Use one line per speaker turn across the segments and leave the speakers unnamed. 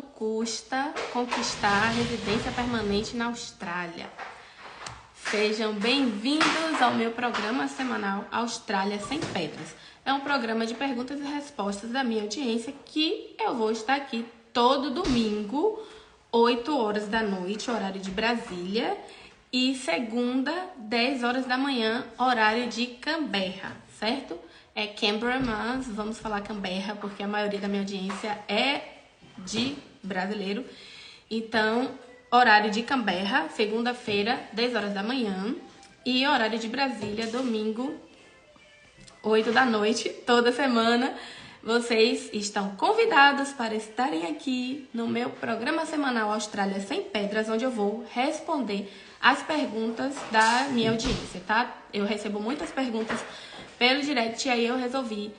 quanto custa conquistar a residência permanente na Austrália. Sejam bem-vindos ao meu programa semanal Austrália Sem Pedras. É um programa de perguntas e respostas da minha audiência que eu vou estar aqui todo domingo, 8 horas da noite, horário de Brasília, e segunda, 10 horas da manhã, horário de Canberra, certo? É Canberra, mas vamos falar Canberra porque a maioria da minha audiência é de brasileiro. Então, horário de Canberra, segunda-feira, 10 horas da manhã, e horário de Brasília, domingo, 8 da noite, toda semana. Vocês estão convidados para estarem aqui no meu programa semanal Austrália Sem Pedras, onde eu vou responder as perguntas da minha audiência, tá? Eu recebo muitas perguntas pelo direct e aí eu resolvi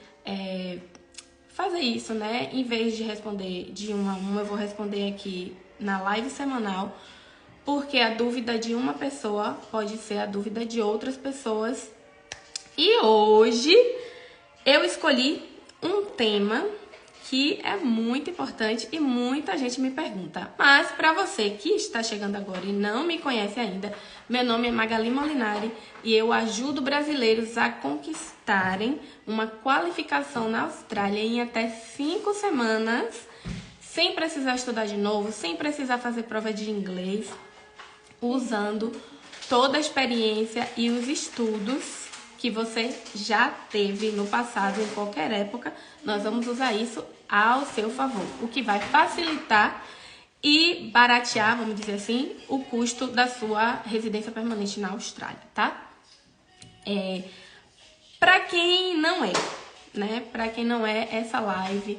fazer isso, né? Em vez de responder de uma a uma, eu vou responder aqui na live semanal, porque a dúvida de uma pessoa pode ser a dúvida de outras pessoas. E hoje eu escolhi um tema que é muito importante e muita gente me pergunta. Mas para você que está chegando agora e não me conhece ainda, meu nome é Magali Molinari e eu ajudo brasileiros a conquistarem uma qualificação na Austrália em até 5 semanas, sem precisar estudar de novo, sem precisar fazer prova de inglês, usando toda a experiência e os estudos que você já teve no passado, em qualquer época. Nós vamos usar isso ao seu favor, o que vai facilitar e baratear, vamos dizer assim, o custo da sua residência permanente na Austrália, tá? Para quem não é, né? Para quem não é, essa live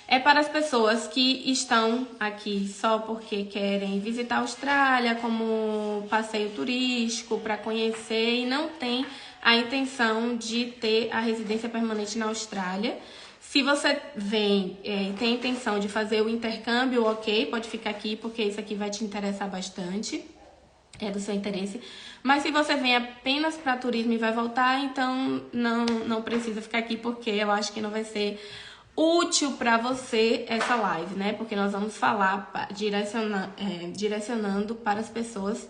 é para as pessoas que estão aqui só porque querem visitar a Austrália como passeio turístico, para conhecer e não tem a intenção de ter a residência permanente na Austrália. Se você vem e tem a intenção de fazer o intercâmbio, ok, pode ficar aqui porque isso aqui vai te interessar bastante, é do seu interesse. Mas se você vem apenas para turismo e vai voltar, então não precisa ficar aqui porque eu acho que não vai ser útil para você essa live, né? Porque nós vamos falar direcionando para as pessoas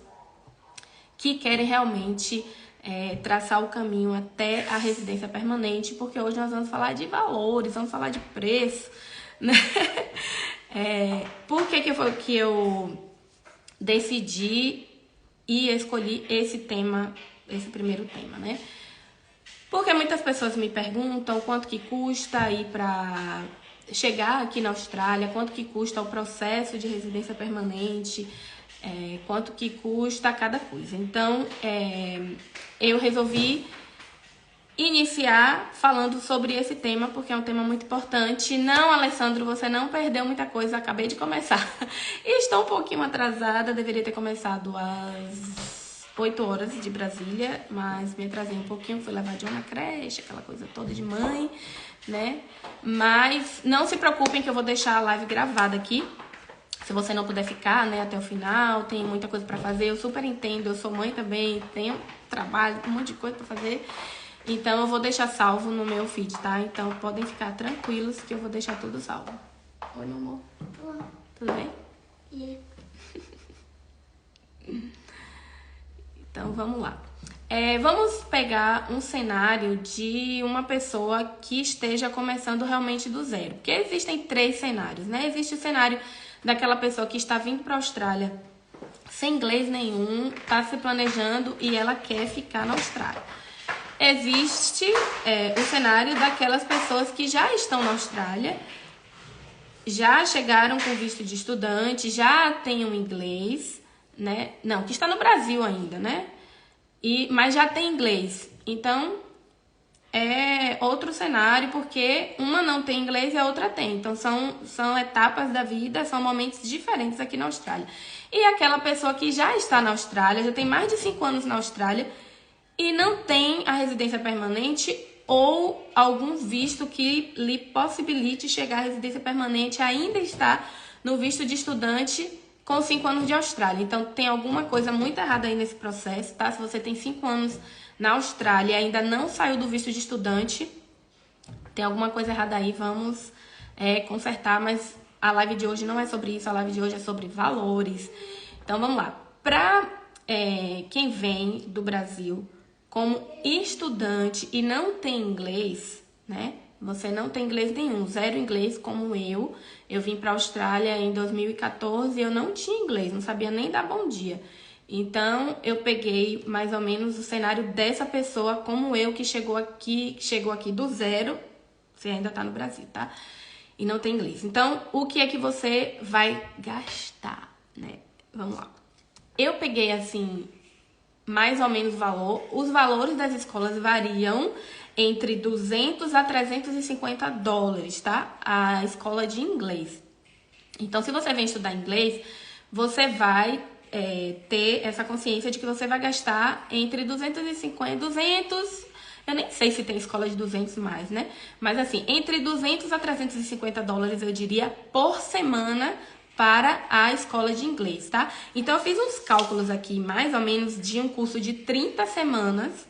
que querem realmente traçar o caminho até a residência permanente, porque hoje nós vamos falar de valores, vamos falar de preço, né? Por que foi que eu decidi e escolhi esse tema, esse primeiro tema, né? Porque muitas pessoas me perguntam quanto que custa ir para chegar aqui na Austrália, quanto que custa o processo de residência permanente, quanto que custa cada coisa. Então, eu resolvi iniciar falando sobre esse tema, porque é um tema muito importante. Não, Alessandro, você não perdeu muita coisa, acabei de começar. Estou um pouquinho atrasada, deveria ter começado às 8 horas de Brasília, mas me atrasei um pouquinho, fui levar John na creche, aquela coisa toda de mãe, né? Mas não se preocupem que eu vou deixar a live gravada aqui. Se você não puder ficar, né, até o final, tem muita coisa pra fazer, eu super entendo, eu sou mãe também, tenho trabalho, um monte de coisa pra fazer. Então eu vou deixar salvo no meu feed, tá? Então podem ficar tranquilos que eu vou deixar tudo salvo. Oi, meu amor. Olá. Tudo bem? Então vamos lá. Vamos pegar um cenário de uma pessoa que esteja começando realmente do zero. Porque existem 3 cenários, né? Existe o cenário daquela pessoa que está vindo para a Austrália sem inglês nenhum, está se planejando e ela quer ficar na Austrália. Existe o cenário daquelas pessoas que já estão na Austrália, já chegaram com visto de estudante, já têm um inglês, né? Não, que está no Brasil ainda, né? Mas já tem inglês. Então, é outro cenário, porque uma não tem inglês e a outra tem. Então, são etapas da vida, são momentos diferentes aqui na Austrália. E aquela pessoa que já está na Austrália, já tem mais de 5 anos na Austrália e não tem a residência permanente ou algum visto que lhe possibilite chegar à residência permanente, ainda está no visto de estudante com 5 anos de Austrália. Então, tem alguma coisa muito errada aí nesse processo, tá? Se você tem 5 anos na Austrália e ainda não saiu do visto de estudante, tem alguma coisa errada aí, vamos consertar, mas a live de hoje não é sobre isso, a live de hoje é sobre valores. Então, vamos lá. Para quem vem do Brasil como estudante e não tem inglês, né? Você não tem inglês nenhum, zero inglês como eu. Eu vim para a Austrália em 2014 e eu não tinha inglês, não sabia nem dar bom dia. Então, eu peguei mais ou menos o cenário dessa pessoa como eu que chegou aqui do zero. Você ainda tá no Brasil, tá? E não tem inglês. Então, o que é que você vai gastar, né? Vamos lá. Eu peguei, assim, mais ou menos o valor. Os valores das escolas variam entre 200 a 350 dólares, tá? A escola de inglês. Então, se você vem estudar inglês, você vai ter essa consciência de que você vai gastar entre 250 e 200. Eu nem sei se tem escola de 200 mais, né? Mas assim, entre 200 a 350 dólares, eu diria, por semana para a escola de inglês, tá? Então, eu fiz uns cálculos aqui, mais ou menos, de um curso de 30 semanas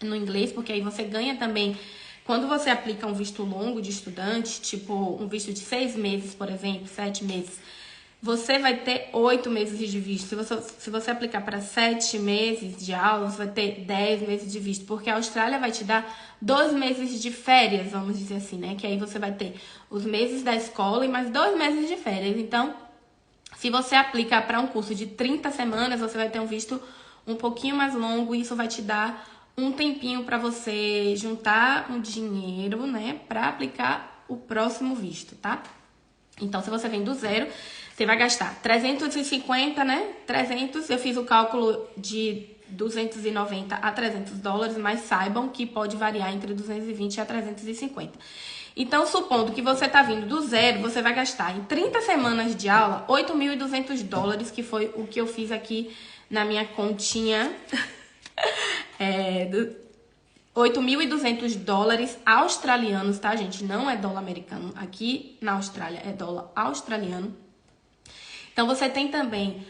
no inglês, porque aí você ganha também, quando você aplica um visto longo de estudante, tipo um visto de 6 meses, por exemplo, 7 meses, você vai ter 8 meses de visto. Se você aplicar para 7 meses de aula, você vai ter 10 meses de visto, porque a Austrália vai te dar 2 meses de férias, vamos dizer assim, né? Que aí você vai ter os meses da escola e mais 2 meses de férias. Então, se você aplicar para um curso de 30 semanas, você vai ter um visto um pouquinho mais longo e isso vai te dar um tempinho para você juntar um dinheiro, né, para aplicar o próximo visto, tá? Então, se você vem do zero, você vai gastar 350, né? 300, eu fiz o cálculo de 290 a 300 dólares, mas saibam que pode variar entre 220 a 350. Então, supondo que você tá vindo do zero, você vai gastar em 30 semanas de aula 8.200 dólares, que foi o que eu fiz aqui na minha continha. 8.200 dólares australianos, tá, gente? Não é dólar americano. Aqui na Austrália é dólar australiano. Então, você tem também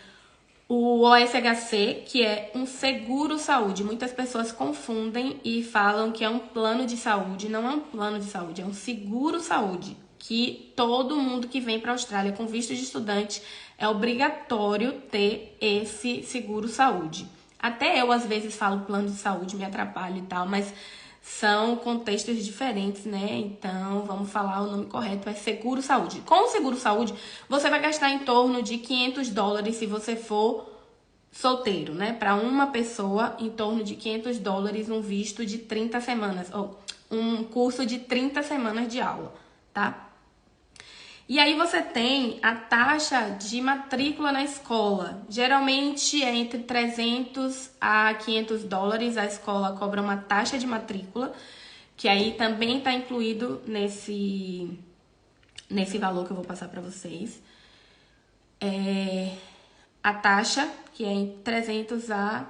o OSHC, que é um seguro-saúde. Muitas pessoas confundem e falam que é um plano de saúde. Não é um plano de saúde, é um seguro-saúde. Que todo mundo que vem para a Austrália com visto de estudante é obrigatório ter esse seguro-saúde. Até eu, às vezes, falo plano de saúde, me atrapalho e tal, mas são contextos diferentes, né? Então, vamos falar o nome correto, é seguro-saúde. Com o seguro-saúde, você vai gastar em torno de 500 dólares se você for solteiro, né? Para uma pessoa, em torno de 500 dólares um visto de 30 semanas, ou um curso de 30 semanas de aula, tá? E aí você tem a taxa de matrícula na escola. Geralmente é entre 300 a 500 dólares. A escola cobra uma taxa de matrícula, que aí também está incluído nesse valor que eu vou passar para vocês. A taxa, que é em 300 a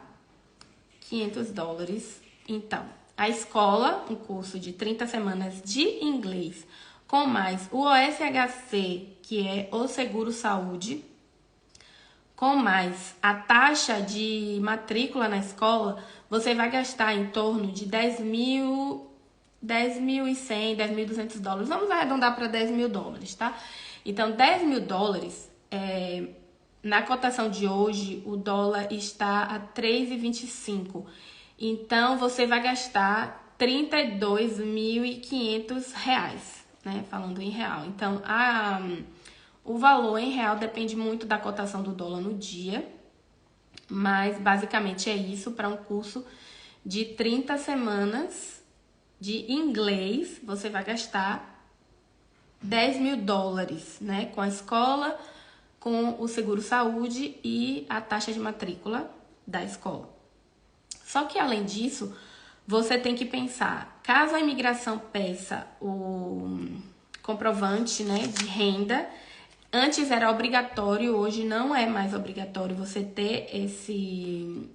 500 dólares. Então, a escola, um curso de 30 semanas de inglês, com mais o OSHC, que é o seguro-saúde, com mais a taxa de matrícula na escola, você vai gastar em torno de 10.100, 10.200 dólares. Vamos arredondar para 10 mil dólares, tá? Então, 10 mil dólares, na cotação de hoje, o dólar está a 3,25. Então, você vai gastar 32.500 reais. Né, falando em real. Então, o valor em real depende muito da cotação do dólar no dia, mas basicamente é isso. Para um curso de 30 semanas de inglês, você vai gastar 10 mil dólares, né, com a escola, com o seguro-saúde e a taxa de matrícula da escola. Só que, além disso, você tem que pensar, caso a imigração peça o comprovante, né, de renda, antes era obrigatório, hoje não é mais obrigatório você ter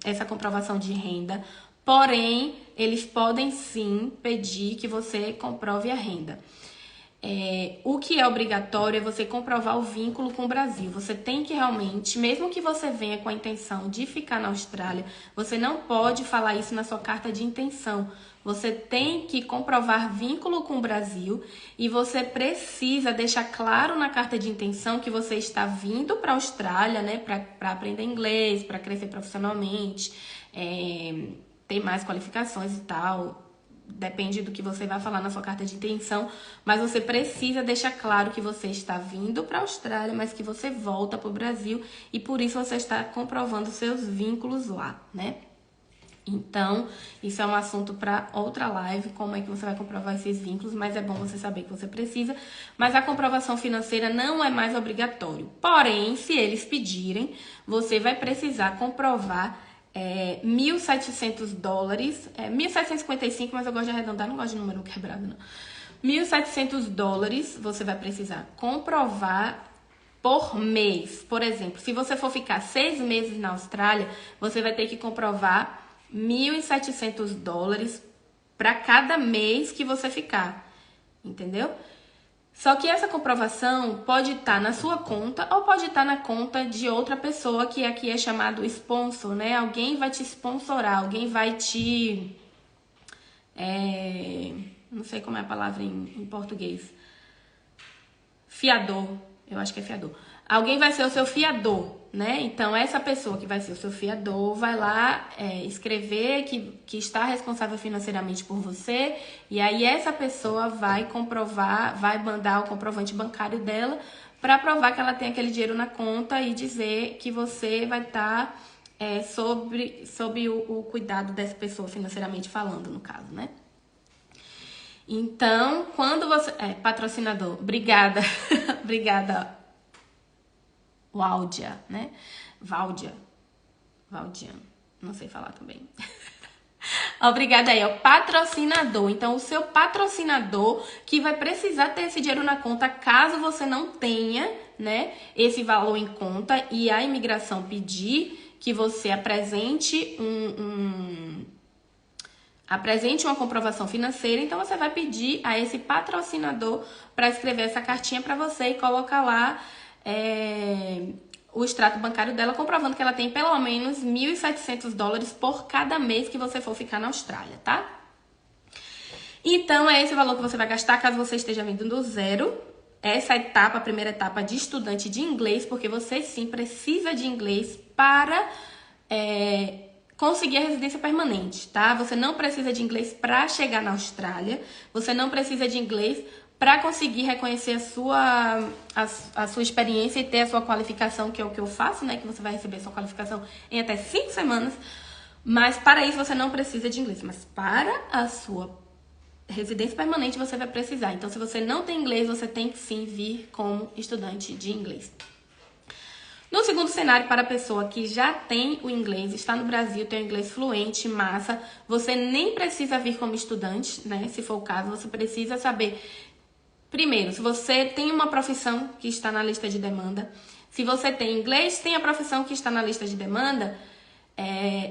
essa comprovação de renda, porém, eles podem sim pedir que você comprove a renda. O que é obrigatório é você comprovar o vínculo com o Brasil. Você tem que realmente, mesmo que você venha com a intenção de ficar na Austrália, você não pode falar isso na sua carta de intenção. Você tem que comprovar vínculo com o Brasil e você precisa deixar claro na carta de intenção que você está vindo para a Austrália, né, para aprender inglês, para crescer profissionalmente, ter mais qualificações e tal. Depende do que você vai falar na sua carta de intenção, mas você precisa deixar claro que você está vindo para a Austrália, mas que você volta para o Brasil e por isso você está comprovando seus vínculos lá, né? Então, isso é um assunto para outra live, como é que você vai comprovar esses vínculos, mas é bom você saber que você precisa. Mas a comprovação financeira não é mais obrigatório. Porém, se eles pedirem, você vai precisar comprovar $1.700, 1.755, mas eu gosto de arredondar, não gosto de número quebrado, não. $1.700 você vai precisar comprovar por mês. Por exemplo, se você for ficar 6 meses na Austrália, você vai ter que comprovar $1.700 para cada mês que você ficar, entendeu? Só que essa comprovação pode estar na sua conta ou pode estar na conta de outra pessoa que aqui é chamado sponsor, né? Alguém vai te sponsorar, alguém vai te... não sei como é a palavra em português. Fiador, eu acho que é fiador. Alguém vai ser o seu fiador, né? Então, essa pessoa que vai ser o seu fiador vai lá escrever que está responsável financeiramente por você. E aí, essa pessoa vai comprovar, vai mandar o comprovante bancário dela para provar que ela tem aquele dinheiro na conta e dizer que você vai estar sob o cuidado dessa pessoa financeiramente falando, no caso, né? Então, quando você... patrocinador, obrigada. Obrigada, Valdia, né? Valdian, não sei falar também. Obrigada aí, ó, patrocinador. Então, o seu patrocinador que vai precisar ter esse dinheiro na conta caso você não tenha, né, esse valor em conta e a imigração pedir que você apresente apresente uma comprovação financeira, então você vai pedir a esse patrocinador para escrever essa cartinha para você e colocar lá o extrato bancário dela, comprovando que ela tem pelo menos $1.700 por cada mês que você for ficar na Austrália, tá? Então, é esse o valor que você vai gastar caso você esteja vindo do zero. Essa etapa, a primeira etapa de estudante de inglês, porque você sim precisa de inglês para conseguir a residência permanente, tá? Você não precisa de inglês para chegar na Austrália, você não precisa de inglês para conseguir reconhecer a sua experiência e ter a sua qualificação, que é o que eu faço, né? Que você vai receber a sua qualificação em até 5 semanas. Mas para isso você não precisa de inglês. Mas para a sua residência permanente você vai precisar. Então, se você não tem inglês, você tem que sim vir como estudante de inglês. No segundo cenário, para a pessoa que já tem o inglês, está no Brasil, tem o inglês fluente, massa, você nem precisa vir como estudante, né? Se for o caso, você precisa saber... Primeiro, se você tem uma profissão que está na lista de demanda, se você tem inglês, tem a profissão que está na lista de demanda,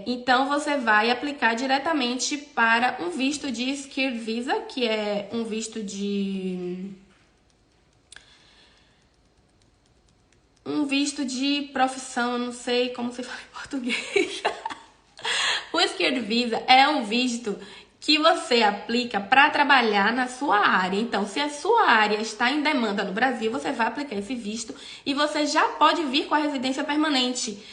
então você vai aplicar diretamente para um visto de Skilled Visa, que é um visto de profissão, eu não sei como se fala em português. O Skilled Visa é um visto que você aplica para trabalhar na sua área. Então, se a sua área está em demanda no Brasil, você vai aplicar esse visto e você já pode vir com a residência permanente.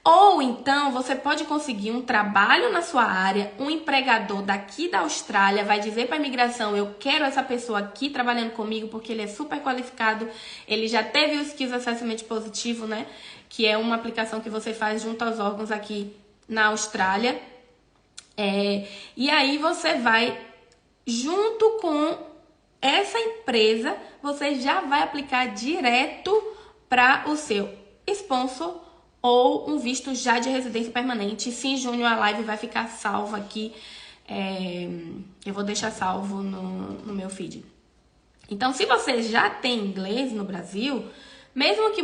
Ou então, você pode conseguir um trabalho na sua área, um empregador daqui da Austrália vai dizer para a imigração, eu quero essa pessoa aqui trabalhando comigo porque ele é super qualificado, ele já teve o Skills Assessment positivo, né? Que é uma aplicação que você faz junto aos órgãos aqui na Austrália. E aí você vai, junto com essa empresa, você já vai aplicar direto para o seu sponsor ou um visto já de residência permanente. Se em junho a live vai ficar salva aqui, eu vou deixar salvo no meu feed. Então, se você já tem inglês no Brasil, mesmo que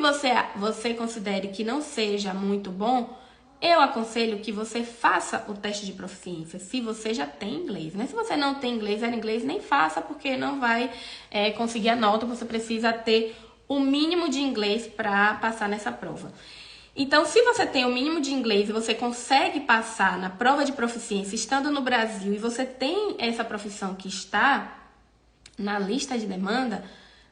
você considere que não seja muito bom, eu aconselho que você faça o teste de proficiência, se você já tem inglês, né? Se você não tem inglês, zero inglês, nem faça, porque não vai conseguir a nota, você precisa ter o mínimo de inglês para passar nessa prova. Então, se você tem o mínimo de inglês e você consegue passar na prova de proficiência estando no Brasil e você tem essa profissão que está na lista de demanda,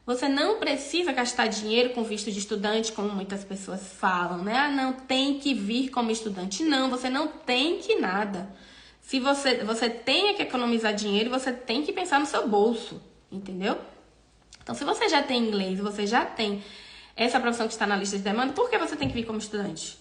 você não precisa gastar dinheiro com visto de estudante, como muitas pessoas falam, né? Ah, não, tem que vir como estudante. Não, você não tem que nada. Se você tem que economizar dinheiro, você tem que pensar no seu bolso, entendeu? Então, se você já tem inglês, você já tem essa profissão que está na lista de demanda, por que você tem que vir como estudante?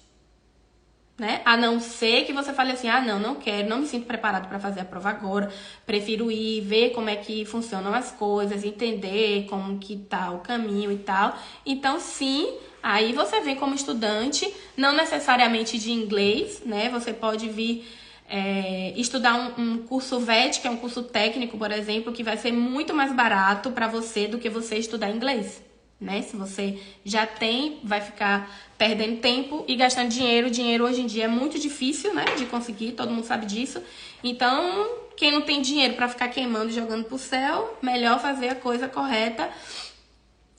Né? A não ser que você fale assim, ah, não quero, não me sinto preparado para fazer a prova agora, prefiro ir ver como é que funcionam as coisas, entender como que tá o caminho e tal. Então, sim, aí você vem como estudante, não necessariamente de inglês, né? Você pode vir estudar um curso VET, que é um curso técnico, por exemplo, que vai ser muito mais barato para você do que você estudar inglês. Né? Se você já tem, vai ficar perdendo tempo e gastando dinheiro. Dinheiro hoje em dia é muito difícil, né, de conseguir, todo mundo sabe disso. Então, quem não tem dinheiro para ficar queimando e jogando pro céu, melhor fazer a coisa correta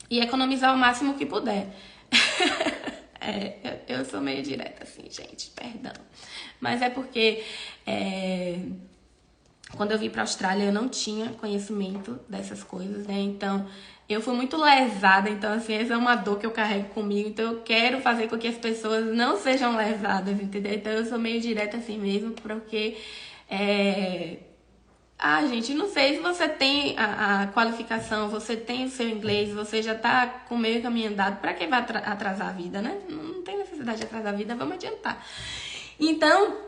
e economizar o máximo que puder. Eu sou meio direta assim, gente, perdão. Mas é porque quando eu vim para a Austrália eu não tinha conhecimento dessas coisas, né? Então, eu fui muito lesada, então assim, essa é uma dor que eu carrego comigo, então eu quero fazer com que as pessoas não sejam lesadas, entendeu? Então eu sou meio direta assim mesmo, porque gente, não sei se você tem a qualificação, você tem o seu inglês, você já tá com meio caminho andado, pra que vai atrasar a vida, né? Não tem necessidade de atrasar a vida, vamos adiantar. Então,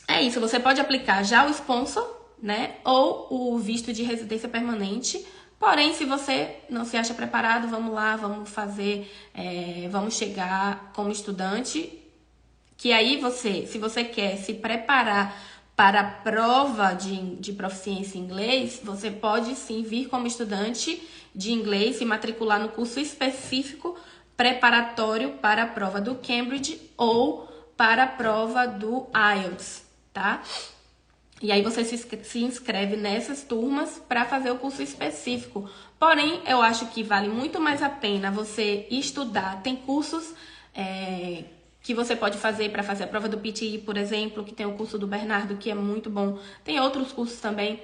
é isso, você pode aplicar já o sponsor, né? Ou o visto de residência permanente. Porém, se você não se acha preparado, vamos lá, vamos fazer, vamos chegar como estudante, que aí se você quer se preparar para a prova de proficiência em inglês, você pode sim vir como estudante de inglês, se matricular no curso específico preparatório para a prova do Cambridge ou para a prova do IELTS, tá? E aí você se inscreve nessas turmas para fazer o curso específico. Porém, eu acho que vale muito mais a pena você estudar. Tem cursos que você pode fazer para fazer a prova do PTE, por exemplo, que tem o curso do Bernardo, que é muito bom. Tem outros cursos também.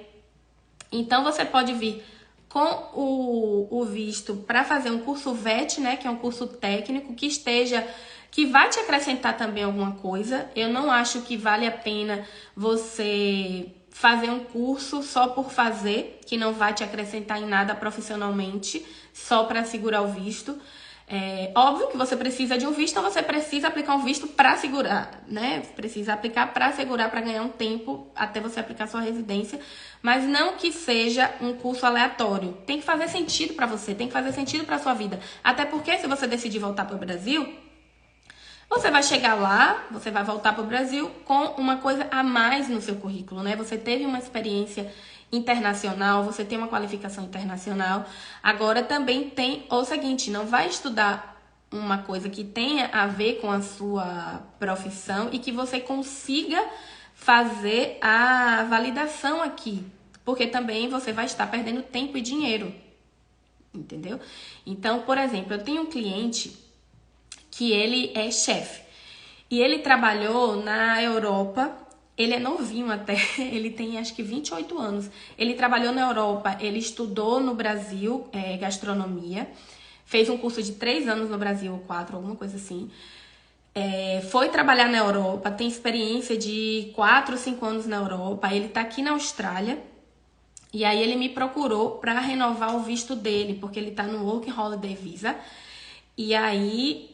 Então, você pode vir com o visto para fazer um curso VET, né, que é um curso técnico, que vai te acrescentar também alguma coisa. Eu não acho que vale a pena você fazer um curso só por fazer, que não vai te acrescentar em nada profissionalmente, só para segurar o visto. Óbvio que você precisa de um visto, então você precisa aplicar um visto para segurar, né? Precisa aplicar para segurar, para ganhar um tempo até você aplicar sua residência, mas não que seja um curso aleatório. Tem que fazer sentido para você, tem que fazer sentido para sua vida. Até porque se você decidir voltar para o Brasil, você vai chegar lá, você vai voltar para o Brasil com uma coisa a mais no seu currículo, né? Você teve uma experiência internacional, você tem uma qualificação internacional. Agora também tem o seguinte, não vai estudar uma coisa que tenha a ver com a sua profissão e que você consiga fazer a validação aqui, porque também você vai estar perdendo tempo e dinheiro, entendeu? Então, por exemplo, eu tenho um cliente que ele é chefe. E ele trabalhou na Europa, ele é novinho até, ele tem acho que 28 anos. Ele trabalhou na Europa, ele estudou no Brasil gastronomia, fez um curso de 3 anos no Brasil, ou 4, alguma coisa assim. Foi trabalhar na Europa, tem experiência de 4 ou 5 anos na Europa, ele tá aqui na Austrália. E aí ele me procurou para renovar o visto dele, porque ele tá no Working Holiday Visa. E aí,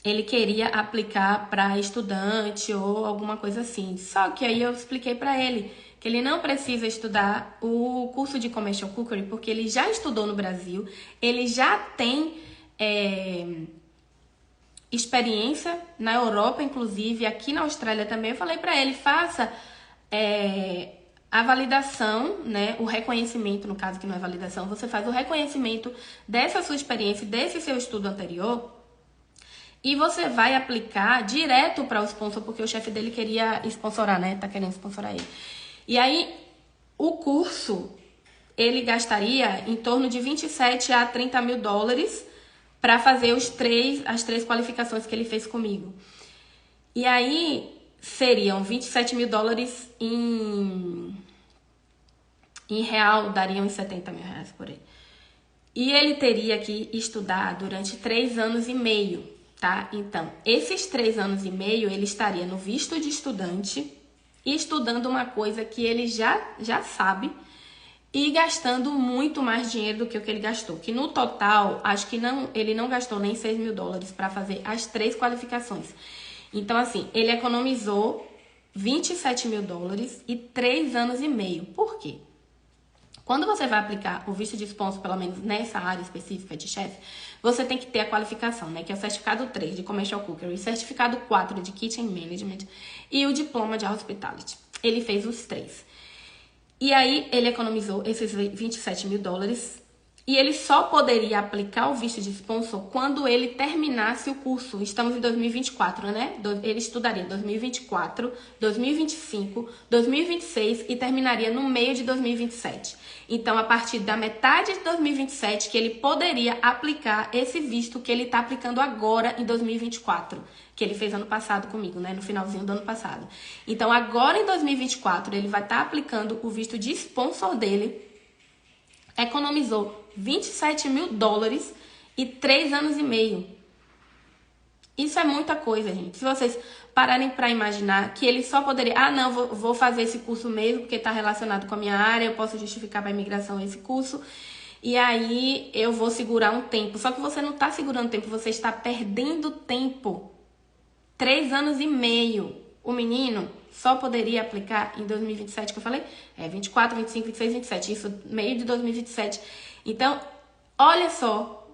ele queria aplicar para estudante ou alguma coisa assim. Só que aí eu expliquei para ele que ele não precisa estudar o curso de Commercial Cookery, porque ele já estudou no Brasil, ele já tem experiência na Europa, inclusive, aqui na Austrália também. Eu falei para ele, faça a validação, né, o reconhecimento, no caso que não é validação, você faz o reconhecimento dessa sua experiência, desse seu estudo anterior, E você vai aplicar direto para o sponsor, porque o chefe dele queria sponsorar, né? Tá querendo sponsorar ele. E aí, o curso, ele gastaria em torno de 27 a 30 mil dólares para fazer as três qualificações que ele fez comigo. E aí, seriam 27 mil dólares em real, dariam uns 70 mil reais por aí. E ele teria que estudar durante 3 anos e meio, tá? Então, esses 3 anos e meio, ele estaria no visto de estudante, estudando uma coisa que ele já sabe e gastando muito mais dinheiro do que o que ele gastou. Que no total, acho que ele não gastou nem 6 mil dólares para fazer as 3 qualificações. Então, assim, ele economizou 27 mil dólares e 3 anos e meio. Por quê? Quando você vai aplicar o visto de sponsor, pelo menos nessa área específica de chefe, você tem que ter a qualificação, né? Que é o certificado 3 de Commercial Cookery, o certificado 4 de Kitchen Management e o diploma de Hospitality. Ele fez os 3. E aí, ele economizou esses 27 mil dólares e ele só poderia aplicar o visto de sponsor quando ele terminasse o curso. Estamos em 2024, né? Ele estudaria 2024, 2025, 2026 e terminaria no meio de 2027. Então, a partir da metade de 2027 que ele poderia aplicar esse visto que ele está aplicando agora em 2024, que ele fez ano passado comigo, né? No finalzinho do ano passado. Então, agora em 2024, ele vai estar aplicando o visto de sponsor dele. Economizou 27 mil dólares e 3 anos e meio. Isso é muita coisa, gente. Se vocês pararem para imaginar que ele só poderia... Ah, não, vou fazer esse curso mesmo porque está relacionado com a minha área, eu posso justificar para a imigração esse curso. E aí eu vou segurar um tempo. Só que você não está segurando tempo, você está perdendo tempo. 3 anos e meio. O menino só poderia aplicar em 2027, que eu falei? 24, 25, 26, 27. Isso, meio de 2027. Então, olha só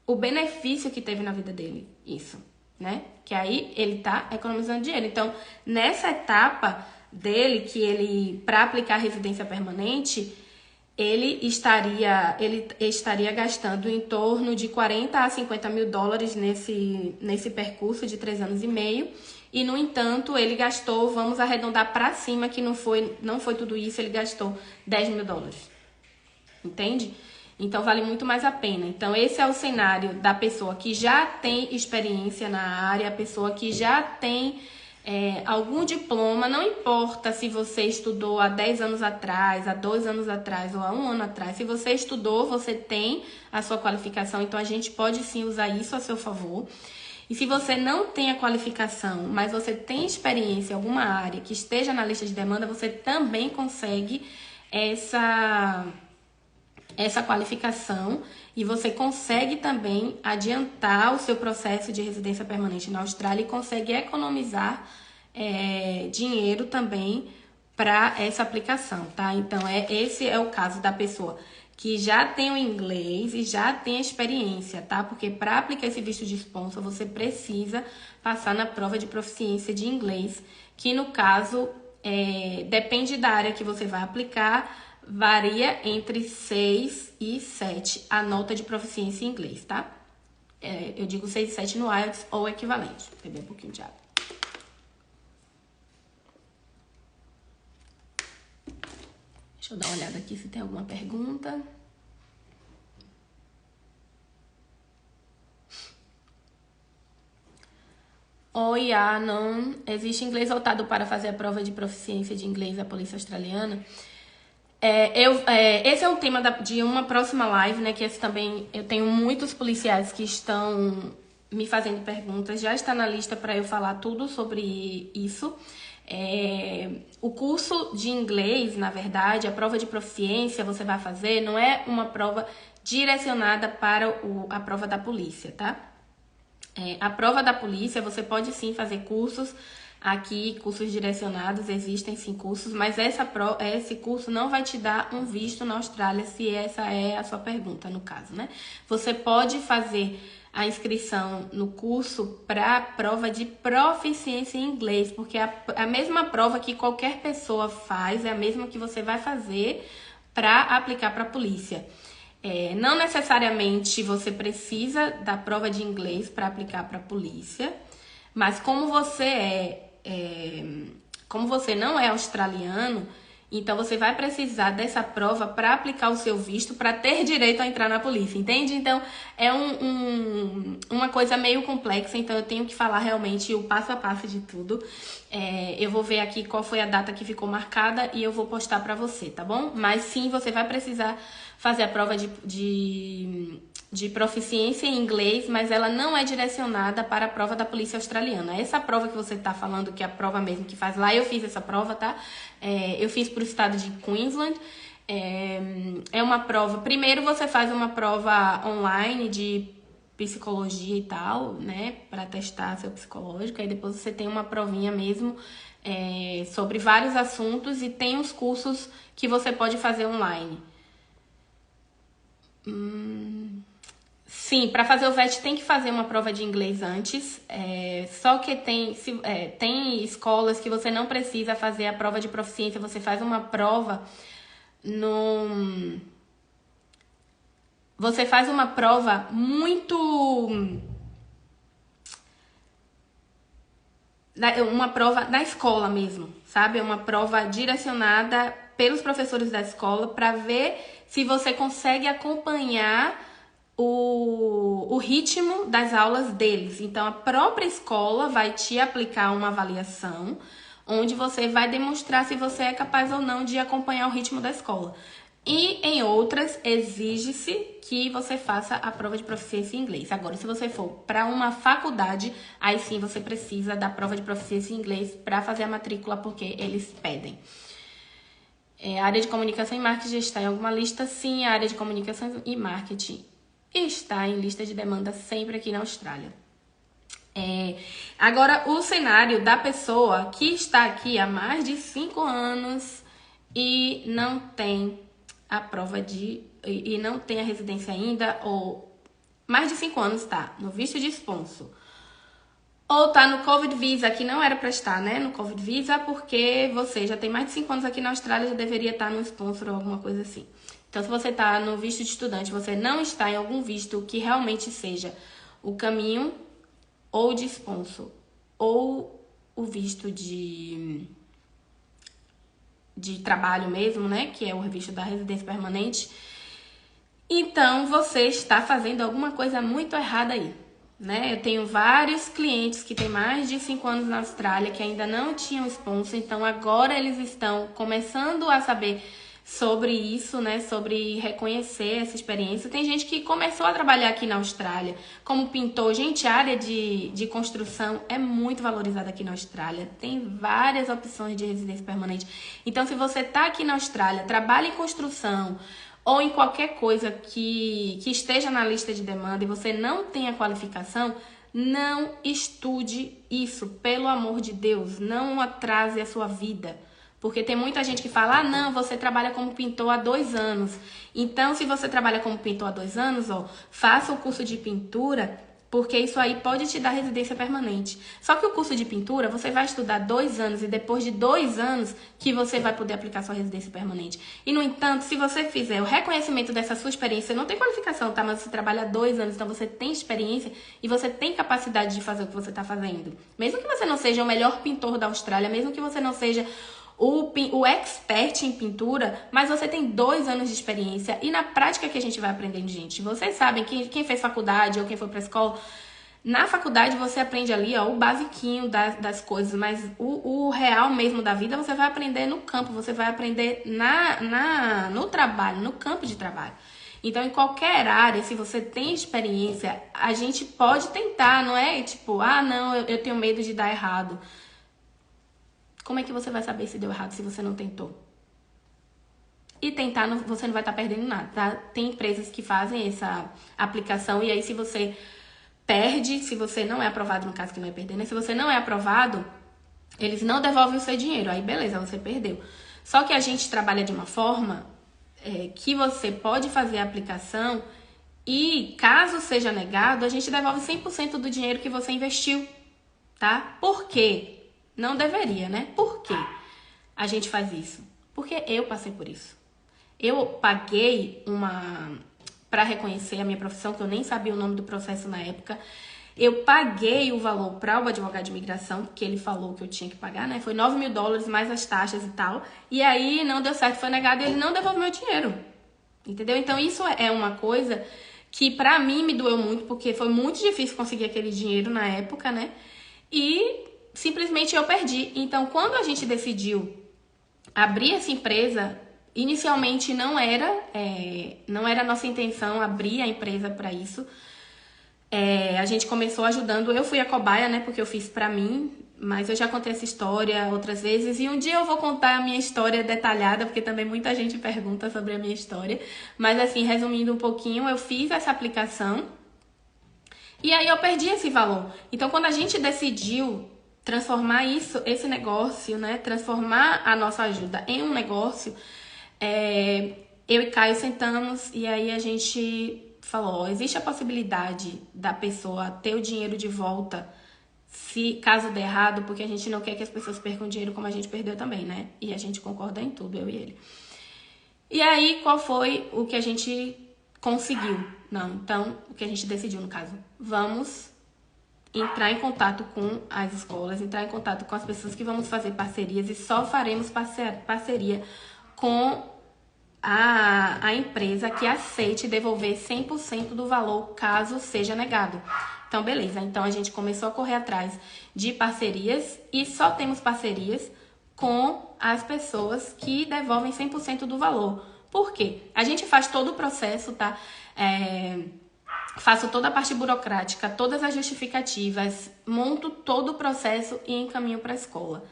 o benefício que teve na vida dele. Isso, né? Que aí ele tá economizando dinheiro. Então, nessa etapa dele, que ele, para aplicar residência permanente, ele estaria gastando em torno de 40 a 50 mil dólares nesse percurso de 3 anos e meio. E, no entanto, ele gastou, vamos arredondar para cima, que não foi tudo isso, ele gastou 10 mil dólares. Entende? Então, vale muito mais a pena. Então, esse é o cenário da pessoa que já tem experiência na área, a pessoa que já tem algum diploma, não importa se você estudou há 10 anos atrás, há 2 anos atrás ou há 1 ano atrás. Se você estudou, você tem a sua qualificação, então a gente pode sim usar isso a seu favor. E se você não tem a qualificação, mas você tem experiência em alguma área que esteja na lista de demanda, você também consegue essa qualificação e você consegue também adiantar o seu processo de residência permanente na Austrália e consegue economizar dinheiro também para essa aplicação, tá? Então, esse é o caso da pessoa que já tem o inglês e já tem a experiência, tá? Porque para aplicar esse visto de sponsor, você precisa passar na prova de proficiência de inglês, que no caso, depende da área que você vai aplicar, varia entre 6 e 7 a nota de proficiência em inglês, tá? Eu digo 6 e 7 no IELTS ou equivalente. Beber um pouquinho de água. Deixa eu dar uma olhada aqui se tem alguma pergunta. Oi, não existe inglês voltado para fazer a prova de proficiência de inglês da Polícia Australiana? Esse é um tema de uma próxima live, né? Que esse também eu tenho muitos policiais que estão me fazendo perguntas. Já está na lista para eu falar tudo sobre isso. O curso de inglês, na verdade, a prova de proficiência você vai fazer, não é uma prova direcionada para a prova da polícia, tá? A prova da polícia, você pode sim fazer cursos aqui, cursos direcionados, existem sim cursos, mas esse curso não vai te dar um visto na Austrália, se essa é a sua pergunta, no caso, né? Você pode fazer a inscrição no curso para a prova de proficiência em inglês, porque a mesma prova que qualquer pessoa faz é a mesma que você vai fazer para aplicar para a polícia. Não necessariamente você precisa da prova de inglês para aplicar para a polícia, mas como você não é australiano, então você vai precisar dessa prova para aplicar o seu visto para ter direito a entrar na polícia, entende? Então é uma coisa meio complexa, então eu tenho que falar realmente o passo a passo de tudo. Eu vou ver aqui qual foi a data que ficou marcada e eu vou postar para você, tá bom? Mas sim, você vai precisar fazer a prova de proficiência em inglês, mas ela não é direcionada para a prova da polícia australiana. Essa prova que você tá falando, que é a prova mesmo que faz lá, eu fiz essa prova, tá? Eu fiz pro estado de Queensland. É uma prova... Primeiro você faz uma prova online de psicologia e tal, né? Para testar seu psicológico. Aí depois você tem uma provinha mesmo sobre vários assuntos e tem os cursos que você pode fazer online. Sim, para fazer o VET tem que fazer uma prova de inglês antes. Só que tem escolas que você não precisa fazer a prova de proficiência. Você faz uma prova Você faz uma prova muito... Uma prova da escola mesmo, sabe? Uma prova direcionada pelos professores da escola para ver se você consegue acompanhar o ritmo das aulas deles. Então, a própria escola vai te aplicar uma avaliação onde você vai demonstrar se você é capaz ou não de acompanhar o ritmo da escola. E em outras, exige-se que você faça a prova de proficiência em inglês. Agora, se você for para uma faculdade, aí sim você precisa da prova de proficiência em inglês para fazer a matrícula, porque eles pedem. A área de comunicação e marketing está em alguma lista? Sim, a área de comunicação e marketing está em lista de demanda sempre aqui na Austrália. Agora, o cenário da pessoa que está aqui há mais de 5 anos e não tem a prova e não tem a residência ainda, ou mais de 5 anos tá no visto de sponsor, ou tá no Covid Visa, que não era para estar, né, no Covid Visa, porque você já tem mais de 5 anos aqui na Austrália, já deveria estar no sponsor ou alguma coisa assim. Então, se você tá no visto de estudante, você não está em algum visto que realmente seja o caminho ou de sponsor, ou o visto de trabalho mesmo, né? Que é o visto da residência permanente. Então, você está fazendo alguma coisa muito errada aí, né? Eu tenho vários clientes que têm mais de 5 anos na Austrália que ainda não tinham sponsor, então agora eles estão começando a saber sobre isso, né? Sobre reconhecer essa experiência. Tem gente que começou a trabalhar aqui na Austrália como pintor. Gente, a área de construção é muito valorizada aqui na Austrália. Tem várias opções de residência permanente. Então, se você está aqui na Austrália, trabalha em construção ou em qualquer coisa que esteja na lista de demanda e você não tem a qualificação, não estude isso, pelo amor de Deus. Não atrase a sua vida. Porque tem muita gente que fala, não, você trabalha como pintor há 2 anos. Então, se você trabalha como pintor há 2 anos, faça o curso de pintura, porque isso aí pode te dar residência permanente. Só que o curso de pintura, você vai estudar 2 anos e depois de 2 anos que você vai poder aplicar sua residência permanente. E, no entanto, se você fizer o reconhecimento dessa sua experiência, não tem qualificação, tá? Mas você trabalha 2 anos, então você tem experiência e você tem capacidade de fazer o que você está fazendo. Mesmo que você não seja o melhor pintor da Austrália, mesmo que você não seja o expert em pintura, mas você tem 2 anos de experiência e na prática que a gente vai aprendendo, gente. Vocês sabem, quem fez faculdade ou quem foi pra escola, na faculdade você aprende ali, o basiquinho das coisas, mas o real mesmo da vida você vai aprender no campo, você vai aprender no trabalho, no campo de trabalho. Então, em qualquer área, se você tem experiência, a gente pode tentar, não é tipo, não, eu tenho medo de dar errado. Como é que você vai saber se deu errado se você não tentou? E tentar, você não vai estar perdendo nada, tá? Tem empresas que fazem essa aplicação e aí se você perde, se você não é aprovado, no caso que não é perder, né? Se você não é aprovado, eles não devolvem o seu dinheiro. Aí beleza, você perdeu. Só que a gente trabalha de uma forma que você pode fazer a aplicação e caso seja negado, a gente devolve 100% do dinheiro que você investiu, tá? Por quê? Não deveria, né? Por quê a gente faz isso? Porque eu passei por isso. Eu paguei para reconhecer a minha profissão, que eu nem sabia o nome do processo na época. Eu paguei o valor para o advogado de imigração, porque ele falou que eu tinha que pagar, né? Foi $9.000 mais as taxas e tal. E aí não deu certo, foi negado e ele não devolveu meu dinheiro. Entendeu? Então isso é uma coisa que pra mim me doeu muito, porque foi muito difícil conseguir aquele dinheiro na época, né? E simplesmente eu perdi. Então quando a gente decidiu abrir essa empresa, inicialmente não era a nossa intenção abrir a empresa para isso. A gente começou ajudando, eu fui a cobaia, né, porque eu fiz pra mim, mas eu já contei essa história outras vezes, e um dia eu vou contar a minha história detalhada, porque também muita gente pergunta sobre a minha história, mas assim, resumindo um pouquinho, eu fiz essa aplicação, e aí eu perdi esse valor. Então, quando a gente decidiu transformar esse negócio, né, transformar a nossa ajuda em um negócio, eu e Caio sentamos, e aí a gente falou, existe a possibilidade da pessoa ter o dinheiro de volta se caso der errado, porque a gente não quer que as pessoas percam dinheiro como a gente perdeu também, né? E a gente concorda em tudo, eu e ele. E aí, qual foi o que a gente conseguiu? Não, então, o que a gente decidiu no caso? Vamos entrar em contato com as escolas, entrar em contato com as pessoas que vamos fazer parcerias e só faremos parceria com a empresa que aceite devolver 100% do valor caso seja negado. Então, beleza. Então, a gente começou a correr atrás de parcerias e só temos parcerias com as pessoas que devolvem 100% do valor. Por quê? A gente faz todo o processo, tá? Faço toda a parte burocrática, todas as justificativas, monto todo o processo e encaminho para a escola.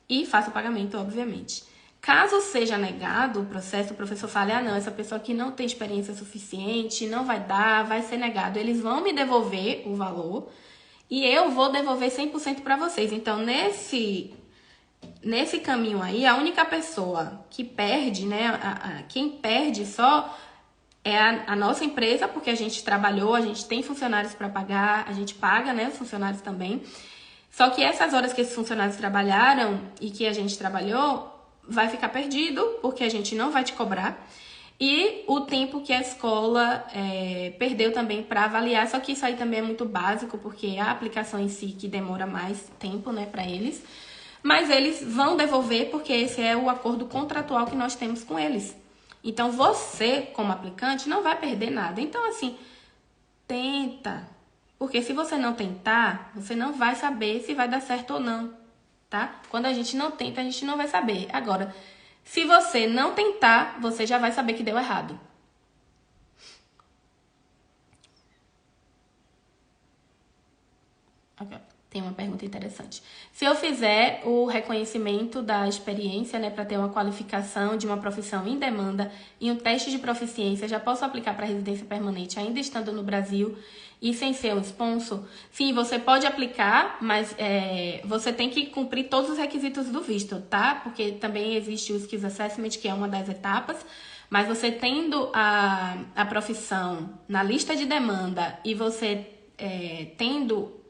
E faço o pagamento, obviamente. Caso seja negado o processo, o professor fale, não, essa pessoa aqui não tem experiência suficiente, não vai dar, vai ser negado. Eles vão me devolver o valor e eu vou devolver 100% para vocês. Então, nesse caminho aí, a única pessoa que perde, né, quem perde só é a nossa empresa, porque a gente trabalhou, a gente tem funcionários para pagar, a gente paga, né, os funcionários também. Só que essas horas que esses funcionários trabalharam e que a gente trabalhou, vai ficar perdido, porque a gente não vai te cobrar. E o tempo que a escola perdeu também para avaliar, só que isso aí também é muito básico, porque a aplicação em si que demora mais tempo, né, para eles. Mas eles vão devolver, porque esse é o acordo contratual que nós temos com eles. Então, você, como aplicante, não vai perder nada. Então, assim, tenta. Porque se você não tentar, você não vai saber se vai dar certo ou não. Tá? Quando a gente não tenta, a gente não vai saber. Agora, se você não tentar, você já vai saber que deu errado. Okay. Tem uma pergunta interessante. Se eu fizer o reconhecimento da experiência, né, para ter uma qualificação de uma profissão em demanda e um teste de proficiência, já posso aplicar para residência permanente ainda estando no Brasil e sem ser um sponsor? Sim, você pode aplicar, mas você tem que cumprir todos os requisitos do visto, tá? Porque também existe o Skills Assessment, que é uma das etapas, mas você tendo a profissão na lista de demanda e você tendo